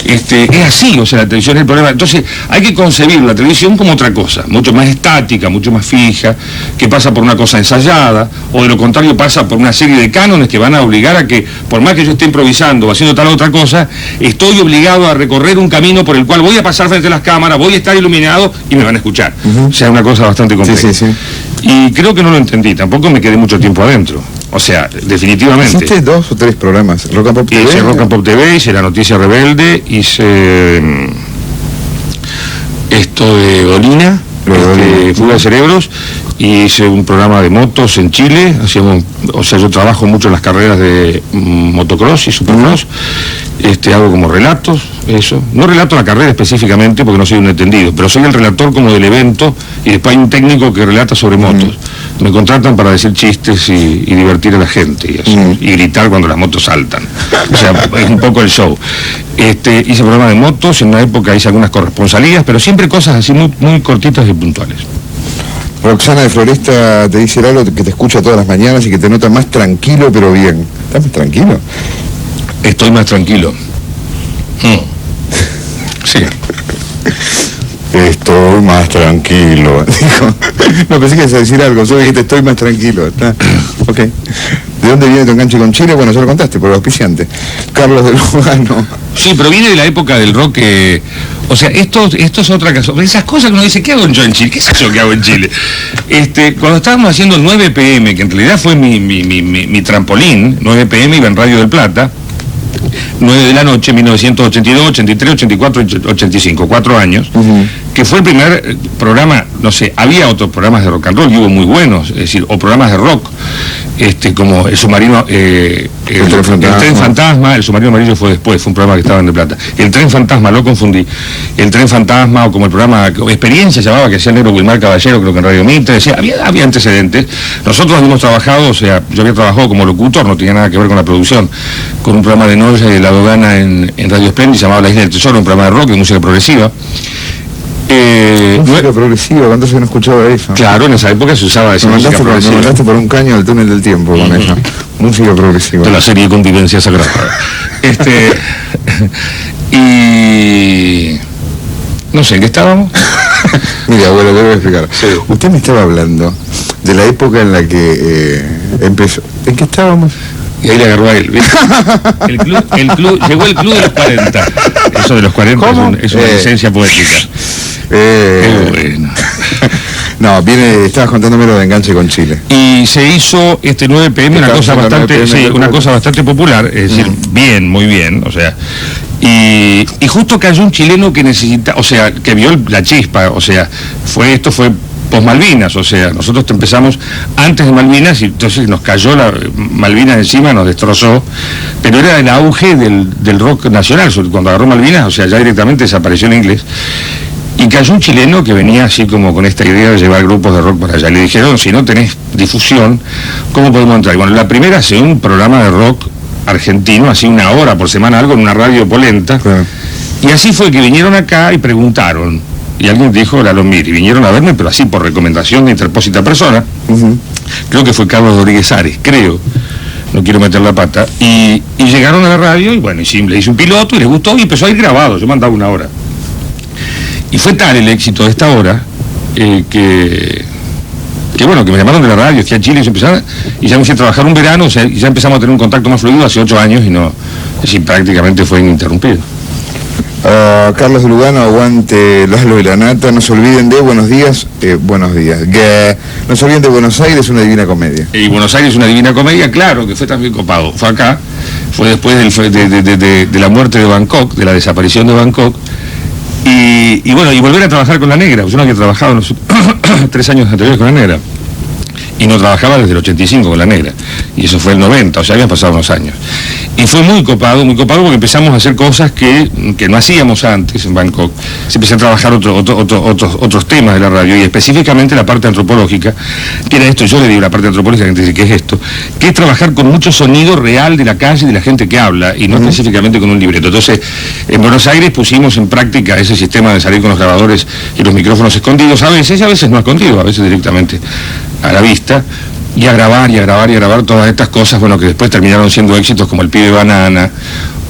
es así, o sea, la televisión es el problema. Entonces hay que concebir la televisión como otra cosa, mucho más estática, mucho más fija, que pasa por una cosa ensayada, o de lo contrario pasa por una serie de cánones que van a obligar a que, por más que yo esté improvisando o haciendo tal otra cosa, estoy obligado a recorrer un camino por el cual voy a pasar frente a las cámaras, voy a estar iluminado y me van a escuchar. O sea, es una cosa bastante compleja. Sí. Y creo que no lo entendí, tampoco me quedé mucho tiempo adentro. O sea, definitivamente.
¿Hiciste 2 o 3 programas? ¿Rock and Pop TV?
Hice Rock and Pop TV, hice La Noticia Rebelde, hice esto de Dolina, Fuga de Cerebros, y hice un programa de motos en Chile. Yo trabajo mucho en las carreras de motocross y supercross. Hago como relatos, eso. No relato la carrera específicamente porque no soy un entendido, pero soy el relator como del evento y después hay un técnico que relata sobre motos. Me contratan para decir chistes y divertir a la gente y gritar cuando las motos saltan. O sea, es un poco el show. Hice programa de motos, en una época hice algunas corresponsalías, pero siempre cosas así muy, muy cortitas y puntuales.
Roxana de Floresta te dice algo que te escucha todas las mañanas y que te nota más tranquilo pero bien. ¿Estás más tranquilo?
Estoy más tranquilo. Sí.
Estoy más tranquilo. Dijo. No, pensé que ibas a decir algo, solo dijiste estoy más tranquilo. Ok. ¿De dónde viene tu enganche con Chile? Bueno, ya lo contaste, por el auspiciante. Carlos de Lugano.
Sí, pero viene de la época del rock. O sea, esto es otra cosa. Esas cosas que uno dice, ¿qué hago yo en Chile? ¿Qué es eso que hago en Chile? Cuando estábamos haciendo 9 PM, que en realidad fue mi trampolín, 9 PM iba en Radio del Plata, 9 de la noche, 1982, 83, 84, 85, 4 años, que fue el primer programa, no sé, había otros programas de rock and roll y hubo muy buenos, es decir, o programas de rock, como el submarino, el tren fantasma, el submarino amarillo fue después, fue un programa que estaba en De Plata. El tren fantasma, lo confundí. El tren fantasma, o como el programa Experiencia llamaba, que hacía el negro Wilmar Caballero, creo que en Radio Mitre, decía, había antecedentes. Nosotros habíamos trabajado, o sea, yo había trabajado como locutor, no tenía nada que ver con la producción, con un programa de noche de La Dogana en Radio Splendid, llamado La Isla del Tesoro, un programa de rock, de música progresiva.
Música progresiva, ¿cuánto se no escuchaba eso?
Claro, en esa época se usaba esa música progresiva.
Me mandaste por un caño al túnel del tiempo con eso. Música progresiva.
De la serie Convivencia Sagrada. Y... no sé, ¿en qué estábamos?
Mira, bueno, le voy a explicar. Sí. Usted me estaba hablando de la época en la que empezó. ¿En qué estábamos?
Y ahí le agarró a él. Llegó el club de los 40. Eso de los 40 es una licencia poética. Qué bueno.
No, estabas contándome lo de enganche con Chile.
Y se hizo 9 PM una cosa bastante popular, es decir, bien, muy bien, o sea, y justo cayó un chileno que que vio la chispa, o sea, fue post-Malvinas, o sea, nosotros empezamos antes de Malvinas y entonces nos cayó la Malvinas encima, nos destrozó, pero era el auge del rock nacional, cuando agarró Malvinas, o sea, ya directamente desapareció en inglés. Y cayó un chileno que venía así como con esta idea de llevar grupos de rock para allá. Le dijeron, si no tenés difusión, ¿cómo podemos entrar? Y bueno, la primera hace un programa de rock argentino, así 1 hora por semana, algo en una radio polenta. Claro. Y así fue que vinieron acá y preguntaron, y alguien dijo Lalo Mir, y vinieron a verme, pero así por recomendación de interpósita persona. Creo que fue Carlos Rodríguez Ares, creo, no quiero meter la pata, y llegaron a la radio, y bueno, y le hice un piloto, y les gustó, y empezó a ir grabado, yo mandaba 1 hora. Y fue tal el éxito de esta hora, que bueno, que me llamaron de la radio, fui a Chile y ya me fui a trabajar un verano, o sea, y ya empezamos a tener un contacto más fluido hace 8 años, y no, así prácticamente fue ininterrumpido.
Carlos de Lugano, aguante Lalo y la Nata, no se olviden de Buenos Días, no se olviden de Buenos Aires, una divina comedia.
Y Buenos Aires, una divina comedia, claro, que fue también copado, fue acá, fue después de la muerte de Bangkok, de la desaparición de Bangkok, y bueno, y volver a trabajar con La Negra, yo no había trabajado en los 3 años anteriores con La Negra, y no trabajaba desde el 85 con La Negra, y eso fue el 90, o sea, habían pasado unos años. Y fue muy copado porque empezamos a hacer cosas que no hacíamos antes en Bangkok. Se empezó a trabajar otros temas de la radio, y específicamente la parte antropológica, que era esto, yo le digo la parte antropológica, la gente dice, ¿qué es esto? Que es trabajar con mucho sonido real de la calle y de la gente que habla, y no específicamente con un libreto. Entonces, en Buenos Aires pusimos en práctica ese sistema de salir con los grabadores y los micrófonos escondidos a veces no escondidos, a veces directamente a la vista, y a grabar todas estas cosas, bueno, que después terminaron siendo éxitos como El Pibe Banana,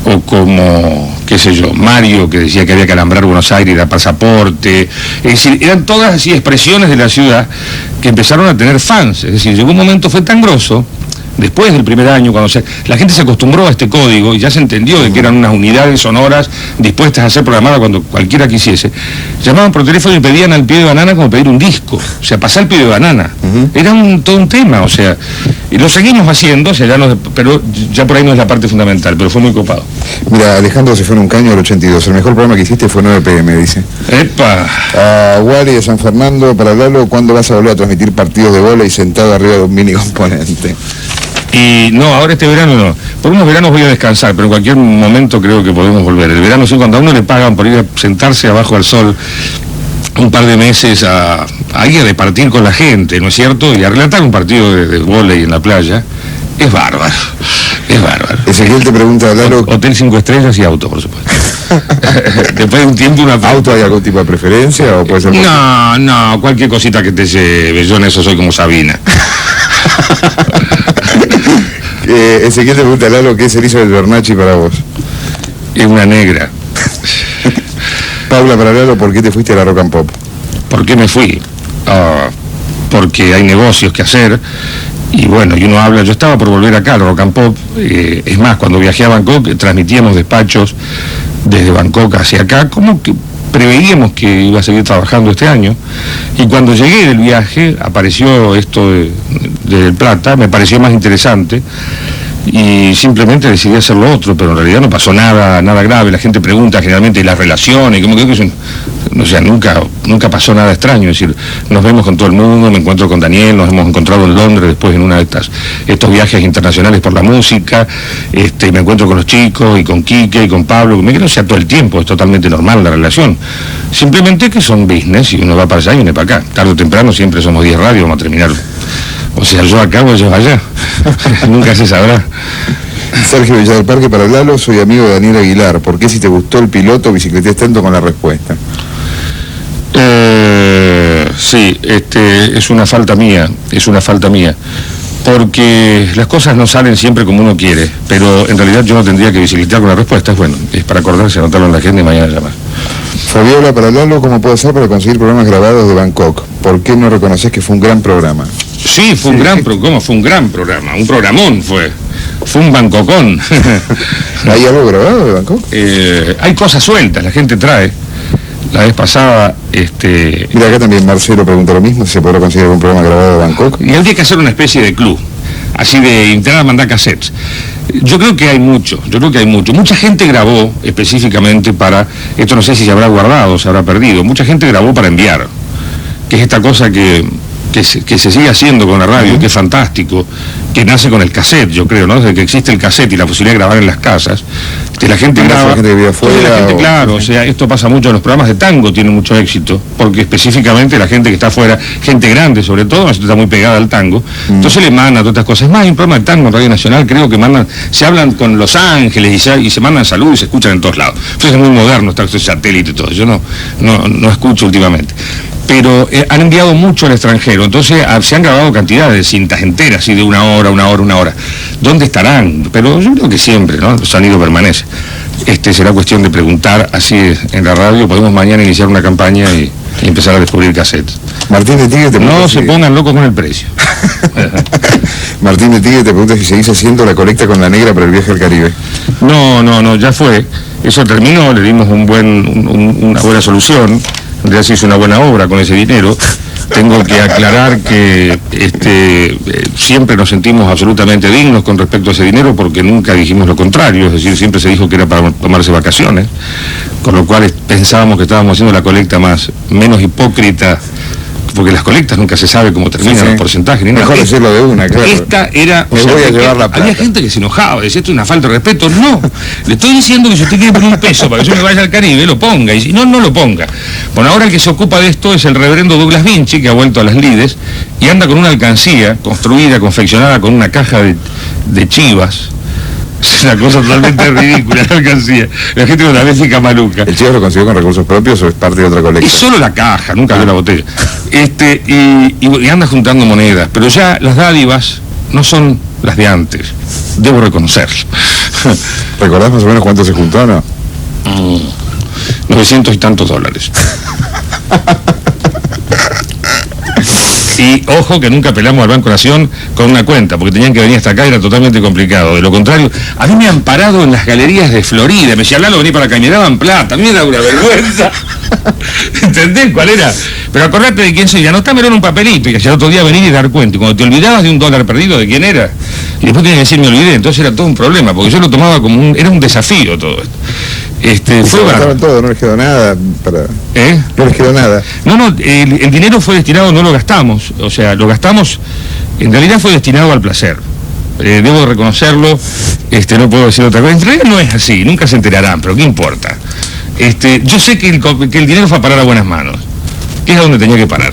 o como, qué sé yo, Mario, que decía que había que alambrar Buenos Aires, era pasaporte. Es decir, eran todas así expresiones de la ciudad que empezaron a tener fans. Es decir, llegó un momento, fue tan grosso, después del primer año, cuando la gente se acostumbró a este código y ya se entendió de que eran unas unidades sonoras dispuestas a ser programadas cuando cualquiera quisiese, llamaban por teléfono y pedían al Pibe Banana como pedir un disco, o sea, pasar el Pibe Banana. Era todo un tema, o sea, y lo seguimos haciendo, o sea, pero ya por ahí no es la parte fundamental, pero fue muy copado.
Mira, Alejandro se fue en un caño del 82, el mejor programa que hiciste fue 9 PM, dice.
¡Epa!
Wally de San Fernando, para Lalo, ¿cuándo vas a volver a transmitir partidos de bola y sentado arriba de un mini componente?
Y no, ahora este verano no. Por unos veranos voy a descansar, pero en cualquier momento creo que podemos volver. El verano sí, cuando a uno le pagan por ir a sentarse abajo al sol un par de meses a ir a departir con la gente, ¿no es cierto? Y a relatar un partido de vóley en la playa, es bárbaro, es bárbaro.
Ezequiel te pregunta, Lalo...
Hotel 5 estrellas y auto, por supuesto. Después de un tiempo
¿Auto hay algún tipo de preferencia o puede ser...?
No, cualquier cosita que te lleve, yo en eso soy como Sabina.
Ezequiel te pregunta, Lalo, ¿qué es el hizo del Bernacchi para vos?
Es una negra.
Paula, para Lalo, ¿por qué te fuiste a la Rock and Pop?
¿Por qué me fui? Porque hay negocios que hacer, y bueno, y uno habla, yo estaba por volver acá a la Rock and Pop, es más, cuando viajé a Bangkok, transmitíamos despachos desde Bangkok hacia acá, como que preveíamos que iba a seguir trabajando este año, y cuando llegué del viaje apareció esto de Plata, me pareció más interesante y simplemente decidí hacer lo otro, pero en realidad no pasó nada grave. La gente pregunta generalmente las relaciones, como que nunca pasó nada extraño. Es decir, nos vemos con todo el mundo, me encuentro con Daniel, nos hemos encontrado en Londres después en una de estos viajes internacionales por la música, me encuentro con los chicos y con Quique y con Pablo, o sea, todo el tiempo, es totalmente normal la relación. Simplemente que son business y uno va para allá y viene para acá. Tarde o temprano siempre somos 10 radios, vamos a terminar. O sea, yo acá o ellos allá. Nunca se sabrá.
Sergio Villa del Parque, para Lalo, soy amigo de Daniel Aguilar. ¿Por qué si te gustó el piloto bicicleteas tanto con la respuesta?
Sí, es una falta mía, porque las cosas no salen siempre como uno quiere, pero en realidad yo no tendría que bicicletear con la respuesta. Bueno, es para acordarse, anotarlo en la agenda y mañana llamar.
Fabiola, para Lalo, ¿cómo puedo hacer para conseguir programas grabados de Bangkok? ¿Por qué no reconoces que fue un gran programa?
Sí, fue un gran programa, fue un gran programa, un programón fue un Bangkokón.
¿Hay algo grabado de Bangkok?
Hay cosas sueltas, la gente trae. La vez pasada,
Mira, acá también Marcelo pregunta lo mismo, si se podrá conseguir algún programa grabado de Bangkok.
Y habría que hacer una especie de club, así de entrar a mandar cassettes. Yo creo que hay mucho. Mucha gente grabó específicamente para, esto no sé si se habrá guardado, se habrá perdido, mucha gente grabó para enviar, que es esta cosa que que se sigue haciendo con la radio, que es fantástico, que nace con el cassette, yo creo, ¿no? Desde que existe el cassette y la posibilidad de grabar en las casas, la gente graba,
gente vive afuera,
claro, o sea, esto pasa mucho en los programas de tango, tiene mucho éxito, porque específicamente la gente que está afuera, gente grande sobre todo, está muy pegada al tango, entonces le mandan todas estas cosas. Es más, hay un programa de tango en Radio Nacional, creo que se hablan con Los Ángeles y se mandan saludos y se escuchan en todos lados. Entonces es muy moderno, está el satélite y todo, yo no escucho últimamente. Pero han enviado mucho al extranjero, entonces se han grabado cantidades de cintas enteras, así de una hora. ¿Dónde estarán? Pero yo creo que siempre, ¿no? El sonido permanece. Será cuestión de preguntar así en la radio, podemos mañana iniciar una campaña y empezar a descubrir cassettes.
Martín de Tigre te pregunta
no se pongan locos con el precio.
Martín de Tigre te pregunta si seguís haciendo la colecta con la negra para el viaje al Caribe.
No, ya fue. Eso terminó, le dimos una buena solución. Ya se hizo una buena obra con ese dinero. Tengo que aclarar que siempre nos sentimos absolutamente dignos con respecto a ese dinero porque nunca dijimos lo contrario, es decir, siempre se dijo que era para tomarse vacaciones, con lo cual pensábamos que estábamos haciendo la colecta menos hipócrita, porque las colectas nunca se sabe cómo terminan los porcentajes. Ni
mejor decirlo de una, claro.
Esta era...
voy a llevar la plata.
Había gente que se enojaba, decía, esto es una falta de respeto. No, le estoy diciendo que si usted quiere poner un peso para que yo me vaya al Caribe, lo ponga, y si no, no lo ponga. Bueno, ahora el que se ocupa de esto es el reverendo Douglas Vinci, que ha vuelto a las lides, y anda con una alcancía construida, confeccionada con una caja de chivas. Es una cosa totalmente ridícula, la alcancía. La gente una vez fica maluca.
¿El chivo lo consiguió con recursos propios o es parte de otra colecta?
Es solo la caja, nunca vio la botella. Y anda juntando monedas, pero ya las dádivas no son las de antes, debo reconocerlo.
¿Recordás más o menos cuánto se juntó o no?
900 y tantos dólares. Y ojo que nunca apelamos al Banco Nación con una cuenta, porque tenían que venir hasta acá, era totalmente complicado. De lo contrario, a mí me han parado en las galerías de Florida, me decían, Lalo, vení para acá, y me daban plata, a mí me da una vergüenza. ¿Entendés cuál era? Pero acordate de quién soy, y anotámelo en un papelito, y que al otro día venir y dar cuenta. Y cuando te olvidabas de $1 perdido, ¿de quién era? Y después tenías que decir, me olvidé, entonces era todo un problema, porque yo lo tomaba como era un desafío todo esto.
Fue todo, no les quedó nada no les quedó nada.
No, el dinero fue destinado, no lo gastamos, o sea, lo gastamos, en realidad fue destinado al placer. Debo reconocerlo, no puedo decir otra cosa. En realidad no es así, nunca se enterarán, pero ¿qué importa? Yo sé que el dinero fue a parar a buenas manos, que es a donde tenía que parar.